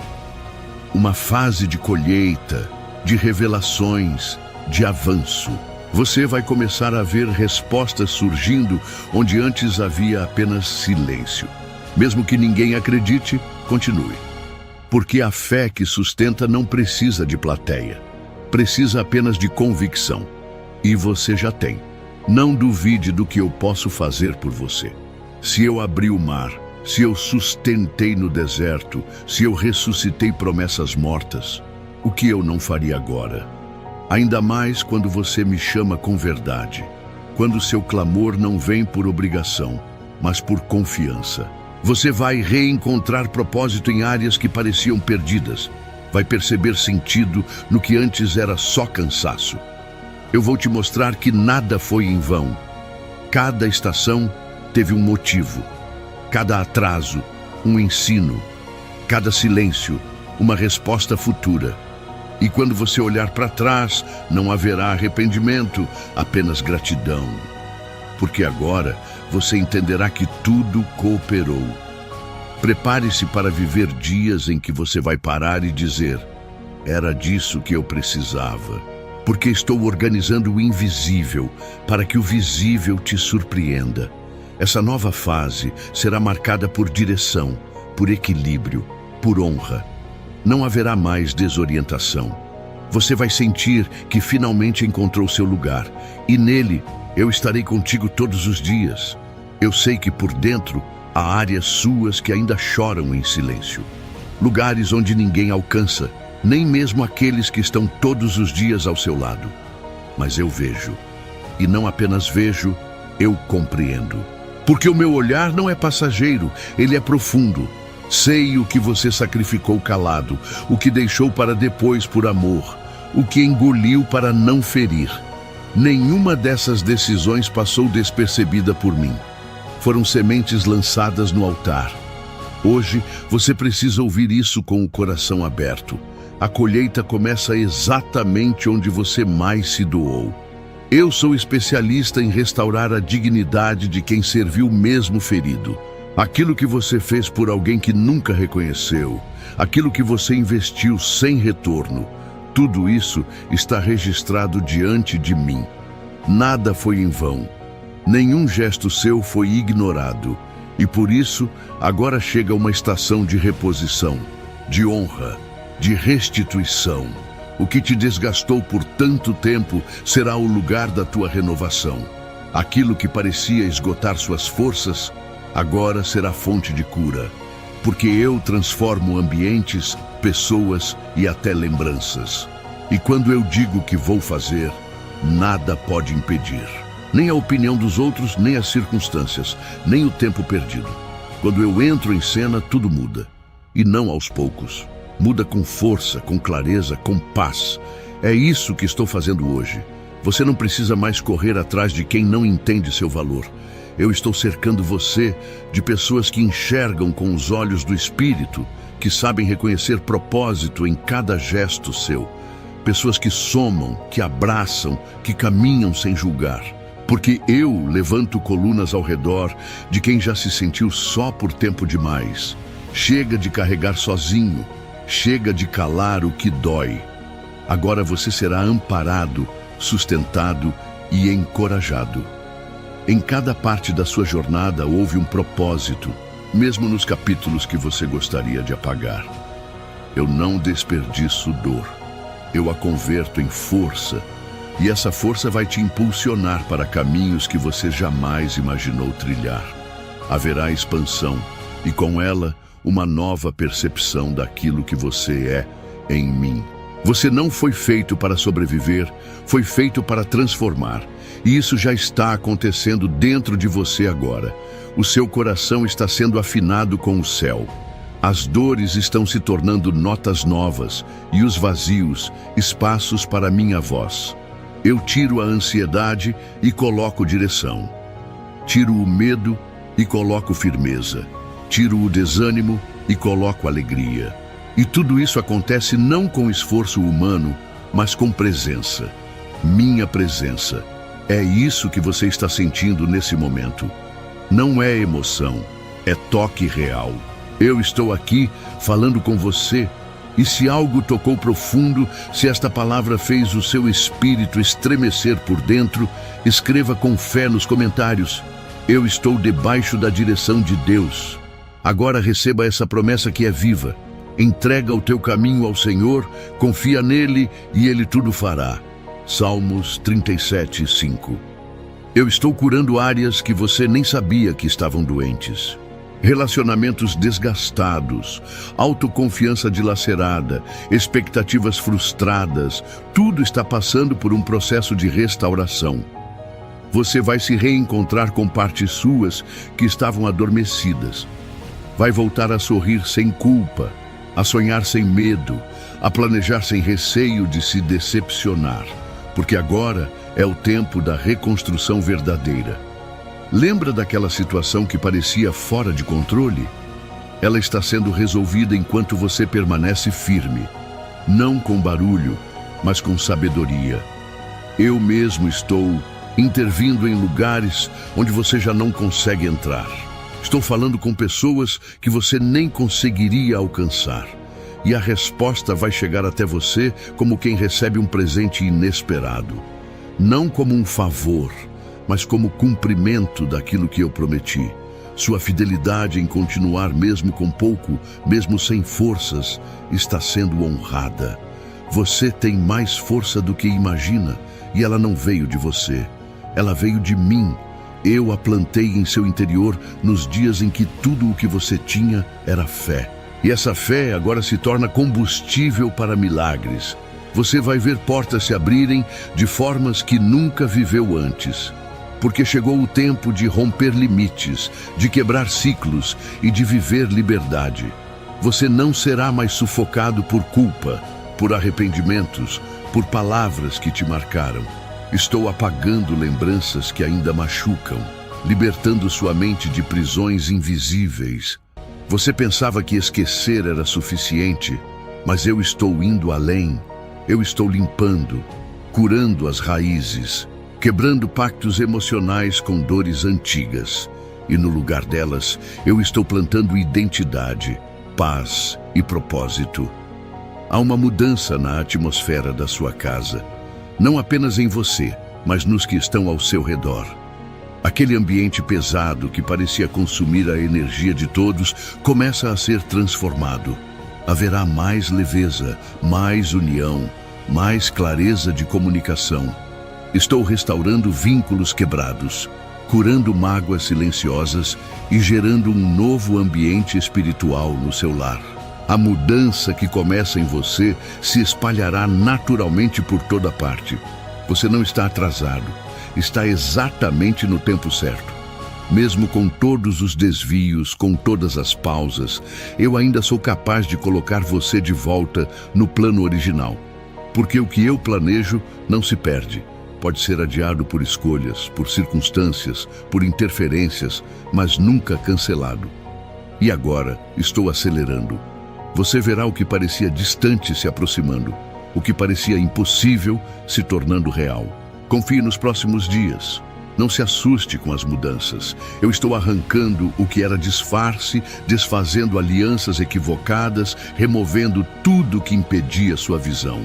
Uma fase de colheita, de revelações, de avanço. Você vai começar a ver respostas surgindo onde antes havia apenas silêncio. Mesmo que ninguém acredite, continue. Porque a fé que sustenta não precisa de plateia. Precisa apenas de convicção. E você já tem. Não duvide do que eu posso fazer por você. Se eu abri o mar, se eu sustentei no deserto, se eu ressuscitei promessas mortas, o que eu não faria agora? Ainda mais quando você me chama com verdade, quando seu clamor não vem por obrigação, mas por confiança. Você vai reencontrar propósito em áreas que pareciam perdidas, vai perceber sentido no que antes era só cansaço. Eu vou te mostrar que nada foi em vão. Cada estação teve um motivo, cada atraso, um ensino, cada silêncio, uma resposta futura. E quando você olhar para trás, não haverá arrependimento, apenas gratidão. Porque agora você entenderá que tudo cooperou. Prepare-se para viver dias em que você vai parar e dizer: era disso que eu precisava. Porque estou organizando o invisível para que o visível te surpreenda. Essa nova fase será marcada por direção, por equilíbrio, por honra. Não haverá mais desorientação. Você vai sentir que finalmente encontrou seu lugar, e nele eu estarei contigo todos os dias. Eu sei que por dentro há áreas suas que ainda choram em silêncio. Lugares onde ninguém alcança, nem mesmo aqueles que estão todos os dias ao seu lado. Mas eu vejo, e não apenas vejo, eu compreendo. Porque o meu olhar não é passageiro, ele é profundo. Sei o que você sacrificou calado, o que deixou para depois por amor, o que engoliu para não ferir. Nenhuma dessas decisões passou despercebida por mim. Foram sementes lançadas no altar. Hoje, você precisa ouvir isso com o coração aberto. A colheita começa exatamente onde você mais se doou. Eu sou especialista em restaurar a dignidade de quem serviu mesmo ferido. Aquilo que você fez por alguém que nunca reconheceu, aquilo que você investiu sem retorno, tudo isso está registrado diante de mim. Nada foi em vão. Nenhum gesto seu foi ignorado. E por isso, agora chega uma estação de reposição, de honra, de restituição. O que te desgastou por tanto tempo será o lugar da tua renovação. Aquilo que parecia esgotar suas forças, agora será fonte de cura. Porque eu transformo ambientes, pessoas e até lembranças. E quando eu digo que vou fazer, nada pode impedir. Nem a opinião dos outros, nem as circunstâncias, nem o tempo perdido. Quando eu entro em cena, tudo muda. E não aos poucos. Muda com força, com clareza, com paz. É isso que estou fazendo hoje. Você não precisa mais correr atrás de quem não entende seu valor. Eu estou cercando você de pessoas que enxergam com os olhos do Espírito, que sabem reconhecer propósito em cada gesto seu. Pessoas que somam, que abraçam, que caminham sem julgar. Porque eu levanto colunas ao redor de quem já se sentiu só por tempo demais. Chega de carregar sozinho. Chega de calar o que dói. Agora você será amparado, sustentado e encorajado. Em cada parte da sua jornada houve um propósito, mesmo nos capítulos que você gostaria de apagar. Eu não desperdiço dor. Eu a converto em força. E essa força vai te impulsionar para caminhos que você jamais imaginou trilhar. Haverá expansão e com ela uma nova percepção daquilo que você é em mim. Você não foi feito para sobreviver, foi feito para transformar. E isso já está acontecendo dentro de você agora. O seu coração está sendo afinado com o céu. As dores estão se tornando notas novas e os vazios, espaços para minha voz. Eu tiro a ansiedade e coloco direção. Tiro o medo e coloco firmeza. Tiro o desânimo e coloco alegria. E tudo isso acontece não com esforço humano, mas com presença. Minha presença. É isso que você está sentindo nesse momento. Não é emoção, é toque real. Eu estou aqui falando com você, e se algo tocou profundo, se esta palavra fez o seu espírito estremecer por dentro, escreva com fé nos comentários. Eu estou debaixo da direção de Deus. Agora receba essa promessa que é viva. Entrega o teu caminho ao Senhor, confia nele e ele tudo fará. Salmos 37:5. Eu estou curando áreas que você nem sabia que estavam doentes. Relacionamentos desgastados, autoconfiança dilacerada, expectativas frustradas, tudo está passando por um processo de restauração. Você vai se reencontrar com partes suas que estavam adormecidas. Vai voltar a sorrir sem culpa, a sonhar sem medo, a planejar sem receio de se decepcionar, porque agora é o tempo da reconstrução verdadeira. Lembra daquela situação que parecia fora de controle? Ela está sendo resolvida enquanto você permanece firme, não com barulho, mas com sabedoria. Eu mesmo estou intervindo em lugares onde você já não consegue entrar. Estou falando com pessoas que você nem conseguiria alcançar. E a resposta vai chegar até você como quem recebe um presente inesperado. Não como um favor, mas como cumprimento daquilo que eu prometi. Sua fidelidade em continuar mesmo com pouco, mesmo sem forças, está sendo honrada. Você tem mais força do que imagina, e ela não veio de você. Ela veio de mim. Eu a plantei em seu interior nos dias em que tudo o que você tinha era fé. E essa fé agora se torna combustível para milagres. Você vai ver portas se abrirem de formas que nunca viveu antes. Porque chegou o tempo de romper limites, de quebrar ciclos e de viver liberdade. Você não será mais sufocado por culpa, por arrependimentos, por palavras que te marcaram. Estou apagando lembranças que ainda machucam, libertando sua mente de prisões invisíveis. Você pensava que esquecer era suficiente, mas eu estou indo além. Eu estou limpando, curando as raízes, quebrando pactos emocionais com dores antigas. E no lugar delas, eu estou plantando identidade, paz e propósito. Há uma mudança na atmosfera da sua casa, não apenas em você, mas nos que estão ao seu redor. Aquele ambiente pesado que parecia consumir a energia de todos começa a ser transformado. Haverá mais leveza, mais união, mais clareza de comunicação. Estou restaurando vínculos quebrados, curando mágoas silenciosas e gerando um novo ambiente espiritual no seu lar. A mudança que começa em você se espalhará naturalmente por toda parte. Você não está atrasado, está exatamente no tempo certo. Mesmo com todos os desvios, com todas as pausas, eu ainda sou capaz de colocar você de volta no plano original. Porque o que eu planejo não se perde. Pode ser adiado por escolhas, por circunstâncias, por interferências, mas nunca cancelado. E agora estou acelerando. Você verá o que parecia distante se aproximando, o que parecia impossível se tornando real. Confie nos próximos dias. Não se assuste com as mudanças. Eu estou arrancando o que era disfarce, desfazendo alianças equivocadas, removendo tudo que impedia sua visão.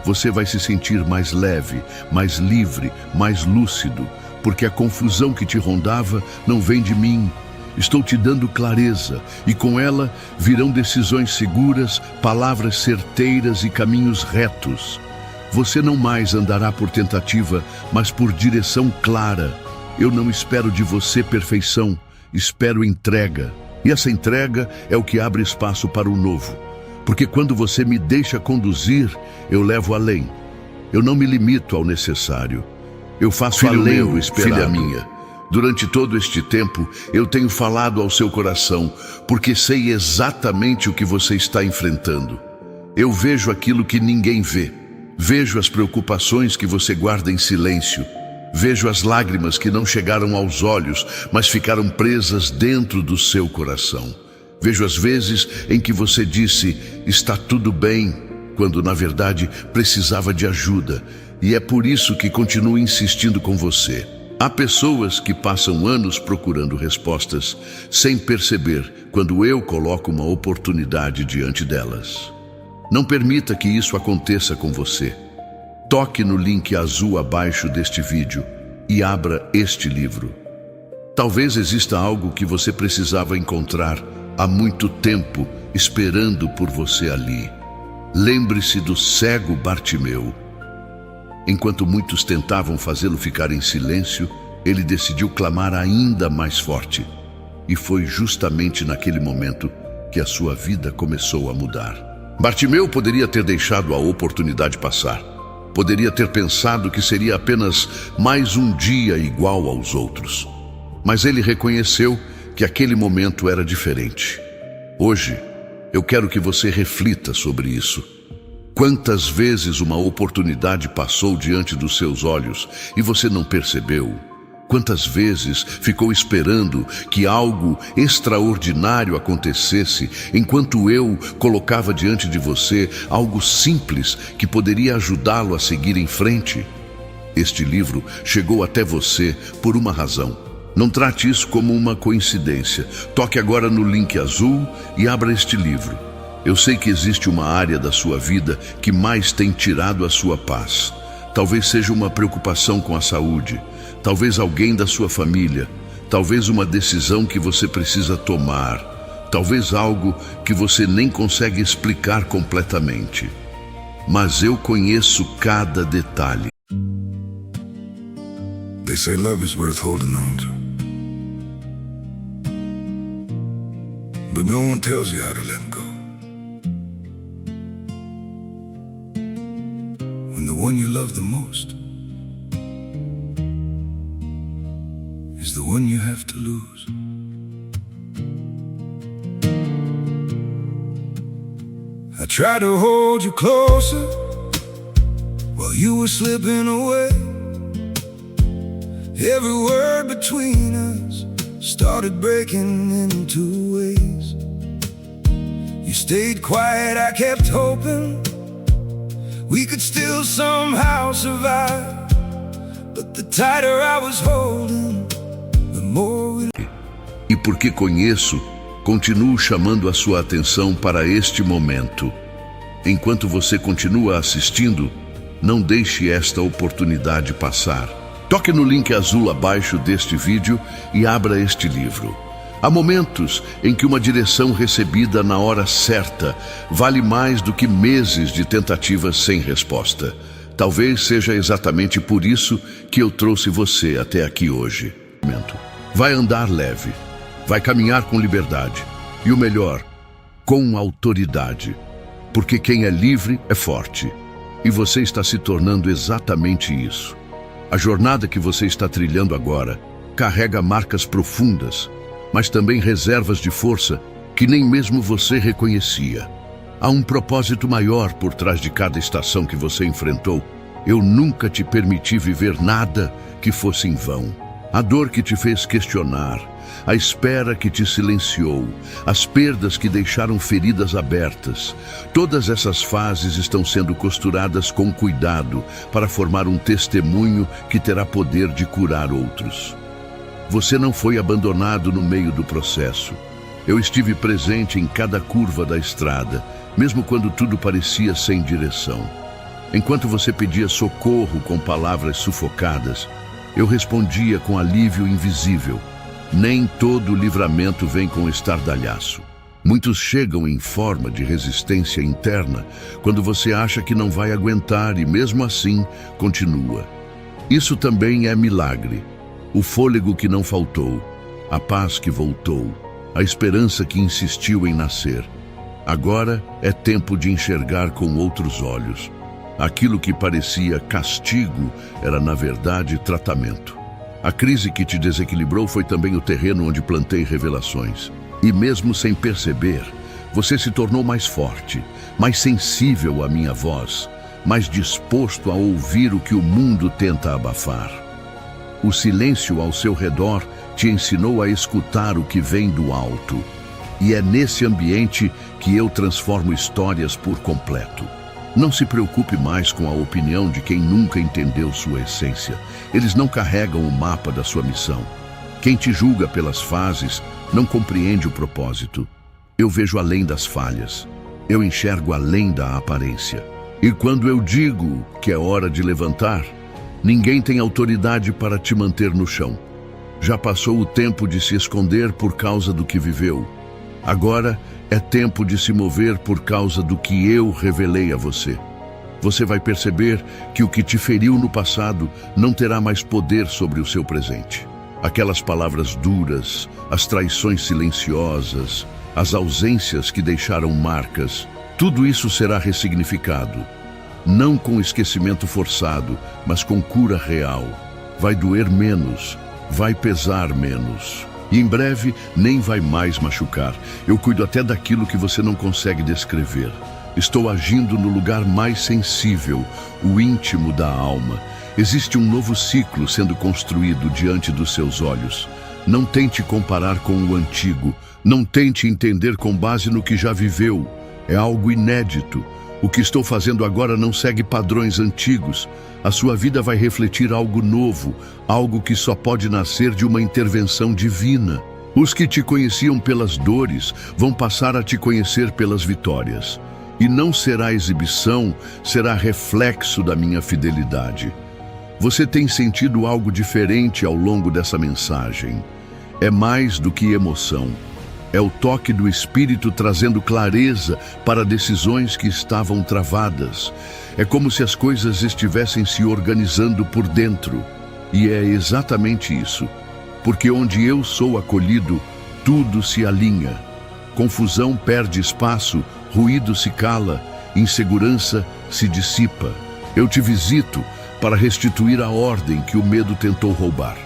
Você vai se sentir mais leve, mais livre, mais lúcido, porque a confusão que te rondava não vem de mim. Estou te dando clareza, e com ela virão decisões seguras, palavras certeiras e caminhos retos. Você não mais andará por tentativa, mas por direção clara. Eu não espero de você perfeição, espero entrega. E essa entrega é o que abre espaço para o novo. Porque quando você me deixa conduzir, eu levo além. Eu não me limito ao necessário. Eu faço além do esperado. Filha minha, durante todo este tempo, eu tenho falado ao seu coração, porque sei exatamente o que você está enfrentando. Eu vejo aquilo que ninguém vê. Vejo as preocupações que você guarda em silêncio. Vejo as lágrimas que não chegaram aos olhos, mas ficaram presas dentro do seu coração. Vejo as vezes em que você disse, está tudo bem, quando na verdade precisava de ajuda. E é por isso que continuo insistindo com você. Há pessoas que passam anos procurando respostas sem perceber quando eu coloco uma oportunidade diante delas. Não permita que isso aconteça com você. Toque no link azul abaixo deste vídeo e abra este livro. Talvez exista algo que você precisava encontrar há muito tempo, esperando por você ali. Lembre-se do cego Bartimeu. Enquanto muitos tentavam fazê-lo ficar em silêncio, ele decidiu clamar ainda mais forte. E foi justamente naquele momento que a sua vida começou a mudar. Bartimeu poderia ter deixado a oportunidade passar. Poderia ter pensado que seria apenas mais um dia igual aos outros. Mas ele reconheceu que aquele momento era diferente. Hoje, eu quero que você reflita sobre isso. Quantas vezes uma oportunidade passou diante dos seus olhos e você não percebeu? Quantas vezes ficou esperando que algo extraordinário acontecesse, enquanto eu colocava diante de você algo simples que poderia ajudá-lo a seguir em frente? Este livro chegou até você por uma razão. Não trate isso como uma coincidência. Toque agora no link azul e abra este livro. Eu sei que existe uma área da sua vida que mais tem tirado a sua paz. Talvez seja uma preocupação com a saúde, talvez alguém da sua família, talvez uma decisão que você precisa tomar, talvez algo que você nem consegue explicar completamente. Mas eu conheço cada detalhe. They say love is worth holding on to, but no one tells you how to let go. When the one you love the most is the one you have to lose. I tried to hold you closer while you were slipping away. Every word between us started breaking into ways. You stayed quiet, I kept hoping we could still somehow survive. But the tighter I was holding, the more we... E porque conheço, continuo chamando a sua atenção para este momento. Enquanto você continua assistindo, não deixe esta oportunidade passar. Toque no link azul abaixo deste vídeo e abra este livro. Há momentos em que uma direção recebida na hora certa vale mais do que meses de tentativas sem resposta. Talvez seja exatamente por isso que eu trouxe você até aqui hoje. Vai andar leve, vai caminhar com liberdade e o melhor, com autoridade. Porque quem é livre é forte e você está se tornando exatamente isso. A jornada que você está trilhando agora carrega marcas profundas, mas também reservas de força que nem mesmo você reconhecia. Há um propósito maior por trás de cada estação que você enfrentou. Eu nunca te permiti viver nada que fosse em vão. A dor que te fez questionar, a espera que te silenciou, as perdas que deixaram feridas abertas. Todas essas fases estão sendo costuradas com cuidado para formar um testemunho que terá poder de curar outros. Você não foi abandonado no meio do processo. Eu estive presente em cada curva da estrada, mesmo quando tudo parecia sem direção. Enquanto você pedia socorro com palavras sufocadas, eu respondia com alívio invisível. Nem todo livramento vem com estardalhaço. Muitos chegam em forma de resistência interna quando você acha que não vai aguentar e mesmo assim continua. Isso também é milagre. O fôlego que não faltou, a paz que voltou, a esperança que insistiu em nascer. Agora é tempo de enxergar com outros olhos. Aquilo que parecia castigo era, na verdade, tratamento. A crise que te desequilibrou foi também o terreno onde plantei revelações. E mesmo sem perceber, você se tornou mais forte, mais sensível à minha voz, mais disposto a ouvir o que o mundo tenta abafar. O silêncio ao seu redor te ensinou a escutar o que vem do alto. E é nesse ambiente que eu transformo histórias por completo. Não se preocupe mais com a opinião de quem nunca entendeu sua essência. Eles não carregam o mapa da sua missão. Quem te julga pelas fases não compreende o propósito. Eu vejo além das falhas. Eu enxergo além da aparência. E quando eu digo que é hora de levantar, ninguém tem autoridade para te manter no chão. Já passou o tempo de se esconder por causa do que viveu. Agora é tempo de se mover por causa do que eu revelei a você. Você vai perceber que o que te feriu no passado não terá mais poder sobre o seu presente. Aquelas palavras duras, as traições silenciosas, as ausências que deixaram marcas, tudo isso será ressignificado. Não com esquecimento forçado, mas com cura real. Vai doer menos, vai pesar menos. E em breve nem vai mais machucar. Eu cuido até daquilo que você não consegue descrever. Estou agindo no lugar mais sensível, o íntimo da alma. Existe um novo ciclo sendo construído diante dos seus olhos. Não tente comparar com o antigo. Não tente entender com base no que já viveu. É algo inédito. O que estou fazendo agora não segue padrões antigos. A sua vida vai refletir algo novo, algo que só pode nascer de uma intervenção divina. Os que te conheciam pelas dores vão passar a te conhecer pelas vitórias. E não será exibição, será reflexo da minha fidelidade. Você tem sentido algo diferente ao longo dessa mensagem. É mais do que emoção. É o toque do Espírito trazendo clareza para decisões que estavam travadas. É como se as coisas estivessem se organizando por dentro. E é exatamente isso. Porque onde eu sou acolhido, tudo se alinha. Confusão perde espaço, ruído se cala, insegurança se dissipa. Eu te visito para restituir a ordem que o medo tentou roubar.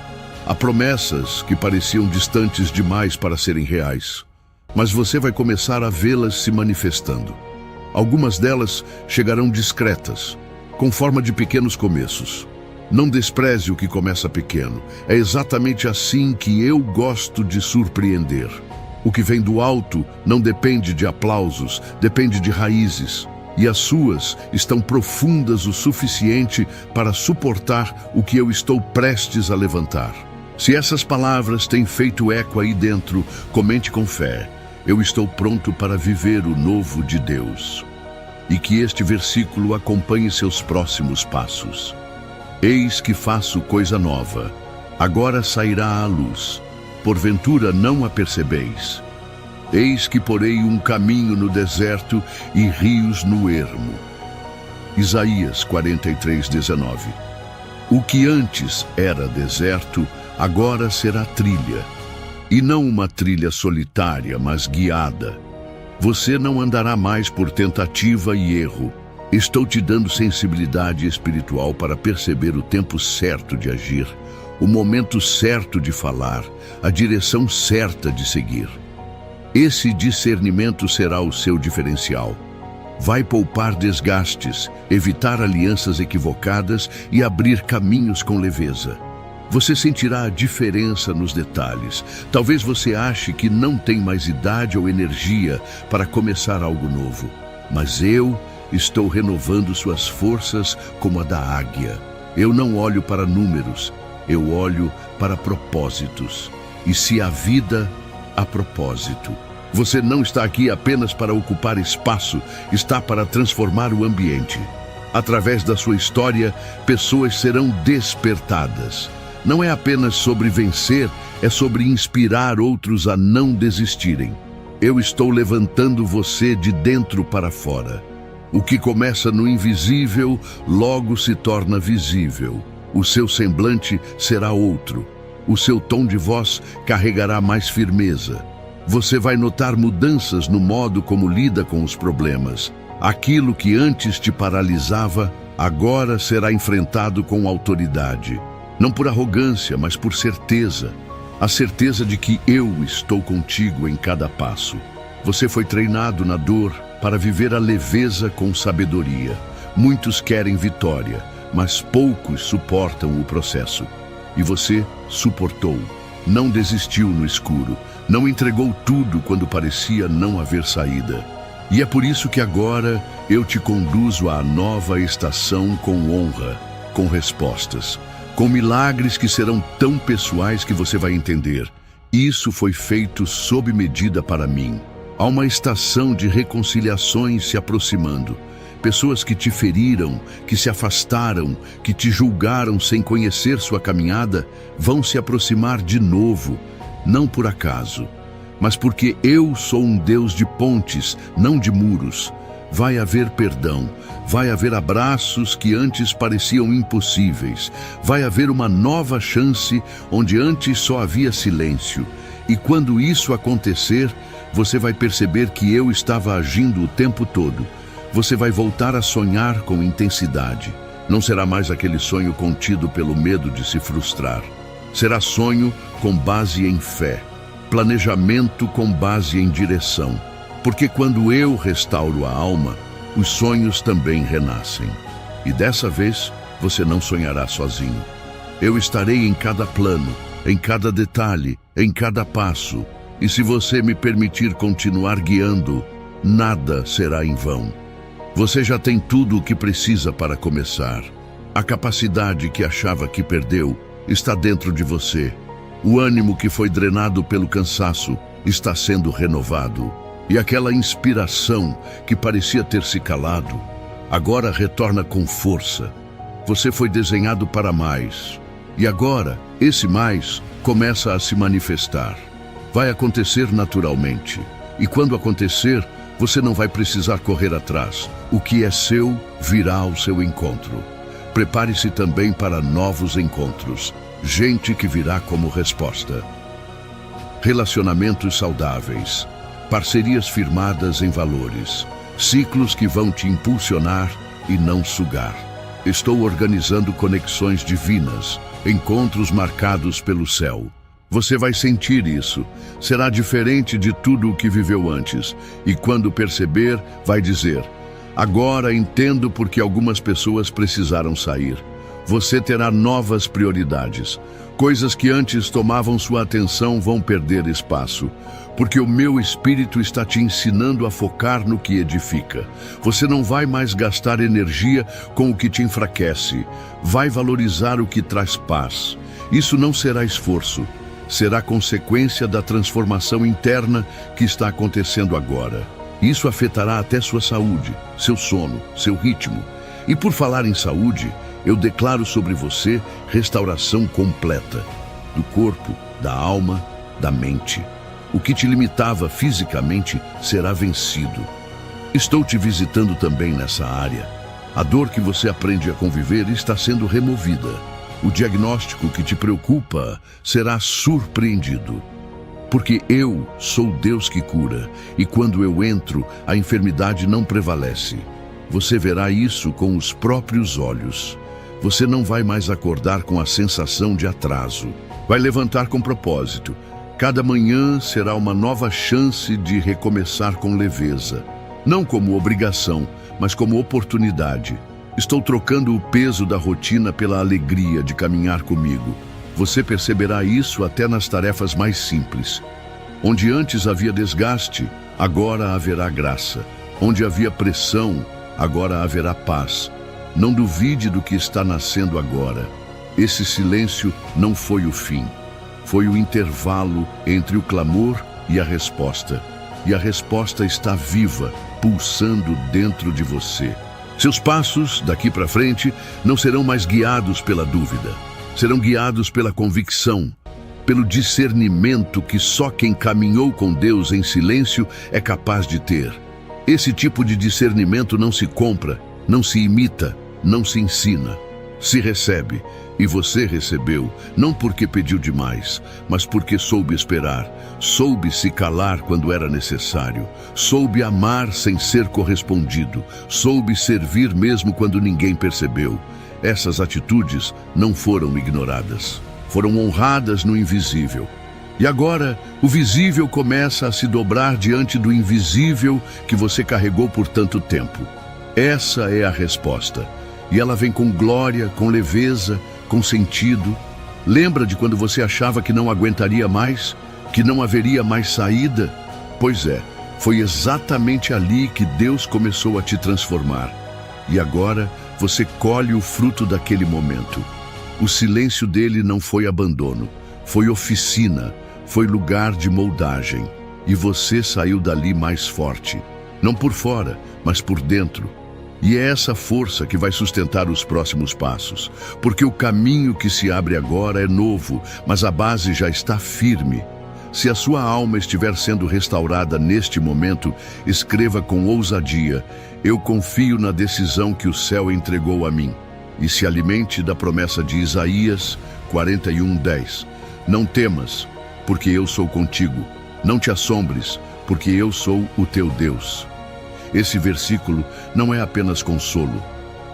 Há promessas que pareciam distantes demais para serem reais, mas você vai começar a vê-las se manifestando. Algumas delas chegarão discretas, com forma de pequenos começos. Não despreze o que começa pequeno. É exatamente assim que eu gosto de surpreender. O que vem do alto não depende de aplausos, depende de raízes. E as suas estão profundas o suficiente para suportar o que eu estou prestes a levantar. Se essas palavras têm feito eco aí dentro, comente com fé. Eu estou pronto para viver o novo de Deus. E que este versículo acompanhe seus próximos passos. Eis que faço coisa nova. Agora sairá à luz. Porventura não a percebeis. Eis que porei um caminho no deserto e rios no ermo. Isaías 43:19. O que antes era deserto, agora será trilha. E não uma trilha solitária, mas guiada. Você não andará mais por tentativa e erro. Estou te dando sensibilidade espiritual para perceber o tempo certo de agir, o momento certo de falar, a direção certa de seguir. Esse discernimento será o seu diferencial. Vai poupar desgastes, evitar alianças equivocadas e abrir caminhos com leveza. Você sentirá a diferença nos detalhes. Talvez você ache que não tem mais idade ou energia para começar algo novo. Mas eu estou renovando suas forças como a da águia. Eu não olho para números, eu olho para propósitos. E se há vida, há propósito. Você não está aqui apenas para ocupar espaço, está para transformar o ambiente. Através da sua história, pessoas serão despertadas. Não é apenas sobre vencer, é sobre inspirar outros a não desistirem. Eu estou levantando você de dentro para fora. O que começa no invisível, logo se torna visível. O seu semblante será outro. O seu tom de voz carregará mais firmeza. Você vai notar mudanças no modo como lida com os problemas. Aquilo que antes te paralisava, agora será enfrentado com autoridade, não por arrogância, mas por certeza. A certeza de que eu estou contigo em cada passo. Você foi treinado na dor para viver a leveza com sabedoria. Muitos querem vitória, mas poucos suportam o processo. E você suportou, não desistiu no escuro, não entregou tudo quando parecia não haver saída. E é por isso que agora eu te conduzo à nova estação com honra, com respostas, com milagres que serão tão pessoais que você vai entender. Isso foi feito sob medida para mim. Há uma estação de reconciliações se aproximando. Pessoas que te feriram, que se afastaram, que te julgaram sem conhecer sua caminhada, vão se aproximar de novo, não por acaso, mas porque eu sou um Deus de pontes, não de muros. Vai haver perdão, vai haver abraços que antes pareciam impossíveis, vai haver uma nova chance onde antes só havia silêncio. E quando isso acontecer, você vai perceber que eu estava agindo o tempo todo. Você vai voltar a sonhar com intensidade. Não será mais aquele sonho contido pelo medo de se frustrar. Será sonho com base em fé, planejamento com base em direção. Porque quando eu restauro a alma, os sonhos também renascem. E dessa vez, você não sonhará sozinho. Eu estarei em cada plano, em cada detalhe, em cada passo. E se você me permitir continuar guiando, nada será em vão. Você já tem tudo o que precisa para começar. A capacidade que achava que perdeu está dentro de você. O ânimo que foi drenado pelo cansaço está sendo renovado. E aquela inspiração que parecia ter se calado, agora retorna com força. Você foi desenhado para mais. E agora, esse mais começa a se manifestar. Vai acontecer naturalmente. E quando acontecer, você não vai precisar correr atrás. O que é seu virá ao seu encontro. Prepare-se também para novos encontros. Gente que virá como resposta. Relacionamentos saudáveis. Parcerias firmadas em valores. Ciclos que vão te impulsionar e não sugar. Estou organizando conexões divinas. Encontros marcados pelo céu. Você vai sentir isso. Será diferente de tudo o que viveu antes. E quando perceber, vai dizer: agora entendo por que algumas pessoas precisaram sair. Você terá novas prioridades. Coisas que antes tomavam sua atenção vão perder espaço. Porque o meu espírito está te ensinando a focar no que edifica. Você não vai mais gastar energia com o que te enfraquece. Vai valorizar o que traz paz. Isso não será esforço. Será consequência da transformação interna que está acontecendo agora. Isso afetará até sua saúde, seu sono, seu ritmo. E por falar em saúde, eu declaro sobre você restauração completa. Do corpo, da alma, da mente. O que te limitava fisicamente será vencido. Estou te visitando também nessa área. A dor que você aprende a conviver está sendo removida. O diagnóstico que te preocupa será surpreendido. Porque eu sou Deus que cura, e quando eu entro, a enfermidade não prevalece. Você verá isso com os próprios olhos. Você não vai mais acordar com a sensação de atraso. Vai levantar com propósito. Cada manhã será uma nova chance de recomeçar com leveza. Não como obrigação, mas como oportunidade. Estou trocando o peso da rotina pela alegria de caminhar comigo. Você perceberá isso até nas tarefas mais simples. Onde antes havia desgaste, agora haverá graça. Onde havia pressão, agora haverá paz. Não duvide do que está nascendo agora. Esse silêncio não foi o fim. Foi o intervalo entre o clamor e a resposta. E a resposta está viva, pulsando dentro de você. Seus passos, daqui para frente, não serão mais guiados pela dúvida. Serão guiados pela convicção, pelo discernimento que só quem caminhou com Deus em silêncio é capaz de ter. Esse tipo de discernimento não se compra, não se imita, não se ensina. Se recebe, E você recebeu, não porque pediu demais, mas porque soube esperar, soube se calar quando era necessário, soube amar sem ser correspondido, soube servir mesmo quando ninguém percebeu. Essas atitudes não foram ignoradas, foram honradas no invisível. E agora, o visível começa a se dobrar diante do invisível que você carregou por tanto tempo. Essa é a resposta. E ela vem com glória, com leveza, com sentido. Lembra de quando você achava que não aguentaria mais? Que não haveria mais saída? Pois é, foi exatamente ali que Deus começou a te transformar. E agora você colhe o fruto daquele momento. O silêncio dele não foi abandono, foi oficina, foi lugar de moldagem. E você saiu dali mais forte, não por fora, mas por dentro. E é essa força que vai sustentar os próximos passos, porque o caminho que se abre agora é novo, mas a base já está firme. Se a sua alma estiver sendo restaurada neste momento, escreva com ousadia: eu confio na decisão que o céu entregou a mim. E se alimente da promessa de Isaías 41:10. Não temas, porque eu sou contigo. Não te assombres, porque eu sou o teu Deus. Esse versículo não é apenas consolo,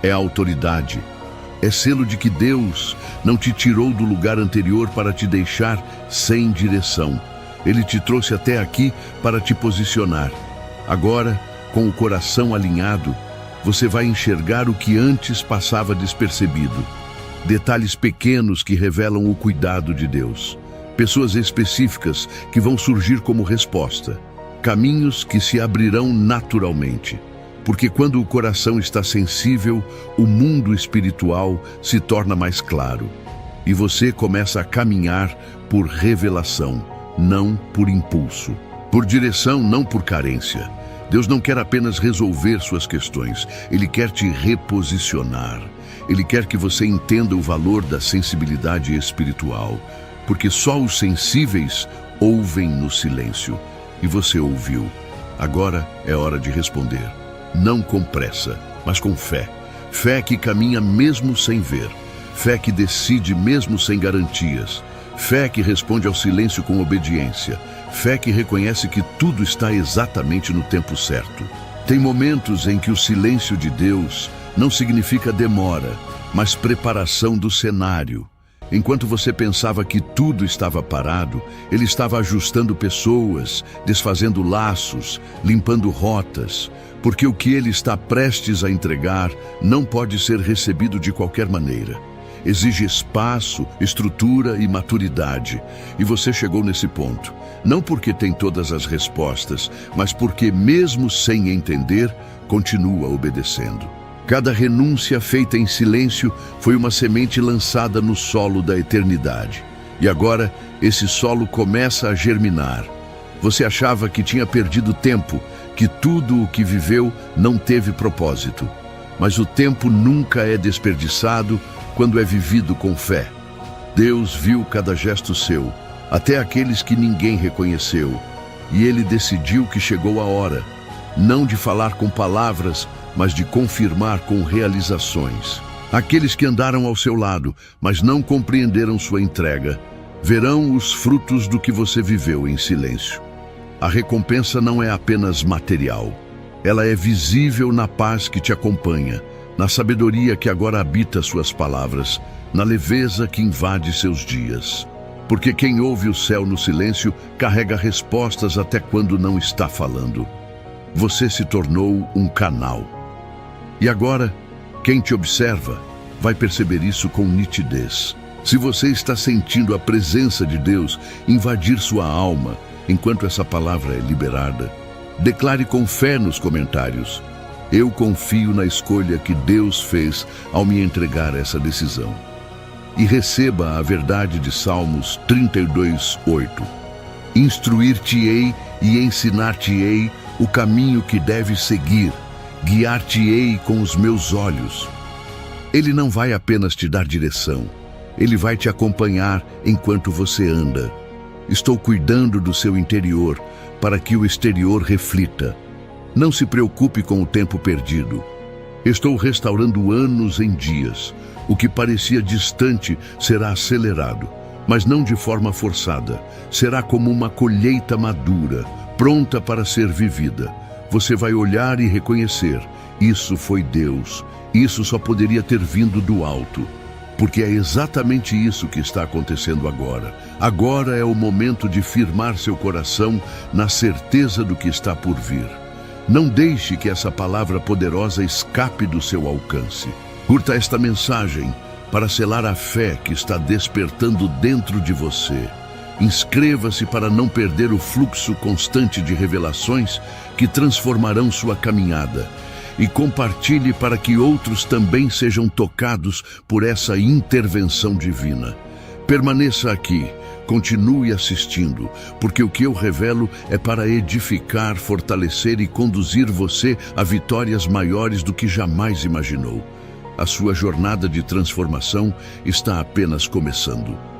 é autoridade. É selo de que Deus não te tirou do lugar anterior para te deixar sem direção. Ele te trouxe até aqui para te posicionar. Agora, com o coração alinhado, você vai enxergar o que antes passava despercebido. Detalhes pequenos que revelam o cuidado de Deus. Pessoas específicas que vão surgir como resposta. Caminhos que se abrirão naturalmente. Porque quando o coração está sensível, o mundo espiritual se torna mais claro. E você começa a caminhar por revelação, não por impulso. Por direção, não por carência. Deus não quer apenas resolver suas questões, Ele quer te reposicionar. Ele quer que você entenda o valor da sensibilidade espiritual. Porque só os sensíveis ouvem no silêncio. E você ouviu. Agora é hora de responder. Não com pressa, mas com fé. Fé que caminha mesmo sem ver. Fé que decide mesmo sem garantias. Fé que responde ao silêncio com obediência. Fé que reconhece que tudo está exatamente no tempo certo. Tem momentos em que o silêncio de Deus não significa demora, mas preparação do cenário. Enquanto você pensava que tudo estava parado, Ele estava ajustando pessoas, desfazendo laços, limpando rotas, porque o que Ele está prestes a entregar não pode ser recebido de qualquer maneira. Exige espaço, estrutura e maturidade. E você chegou nesse ponto, não porque tem todas as respostas, mas porque, mesmo sem entender, continua obedecendo. Cada renúncia feita em silêncio foi uma semente lançada no solo da eternidade. E agora, esse solo começa a germinar. Você achava que tinha perdido tempo, que tudo o que viveu não teve propósito. Mas o tempo nunca é desperdiçado quando é vivido com fé. Deus viu cada gesto seu, até aqueles que ninguém reconheceu. E Ele decidiu que chegou a hora, não de falar com palavras, mas de confirmar com realizações. Aqueles que andaram ao seu lado, mas não compreenderam sua entrega, verão os frutos do que você viveu em silêncio. A recompensa não é apenas material. Ela é visível na paz que te acompanha, na sabedoria que agora habita suas palavras, na leveza que invade seus dias. Porque quem ouve o céu no silêncio carrega respostas até quando não está falando. Você se tornou um canal. E agora, quem te observa vai perceber isso com nitidez. Se você está sentindo a presença de Deus invadir sua alma enquanto essa palavra é liberada, declare com fé nos comentários: eu confio na escolha que Deus fez ao me entregar essa decisão. E receba a verdade de Salmos 32:8. Instruir-te-ei e ensinar-te-ei o caminho que deves seguir. Guiar-te-ei com os meus olhos. Ele não vai apenas te dar direção, Ele vai te acompanhar enquanto você anda. Estou cuidando do seu interior para que o exterior reflita. Não se preocupe com o tempo perdido. Estou restaurando anos em dias. O que parecia distante será acelerado, mas não de forma forçada. Será como uma colheita madura, pronta para ser vivida. Você vai olhar e reconhecer: isso foi Deus. Isso só poderia ter vindo do alto. Porque é exatamente isso que está acontecendo agora. Agora é o momento de firmar seu coração na certeza do que está por vir. Não deixe que essa palavra poderosa escape do seu alcance. Curta esta mensagem para selar a fé que está despertando dentro de você. Inscreva-se para não perder o fluxo constante de revelações que transformarão sua caminhada. E compartilhe para que outros também sejam tocados por essa intervenção divina. Permaneça aqui, continue assistindo, porque o que eu revelo é para edificar, fortalecer e conduzir você a vitórias maiores do que jamais imaginou. A sua jornada de transformação está apenas começando.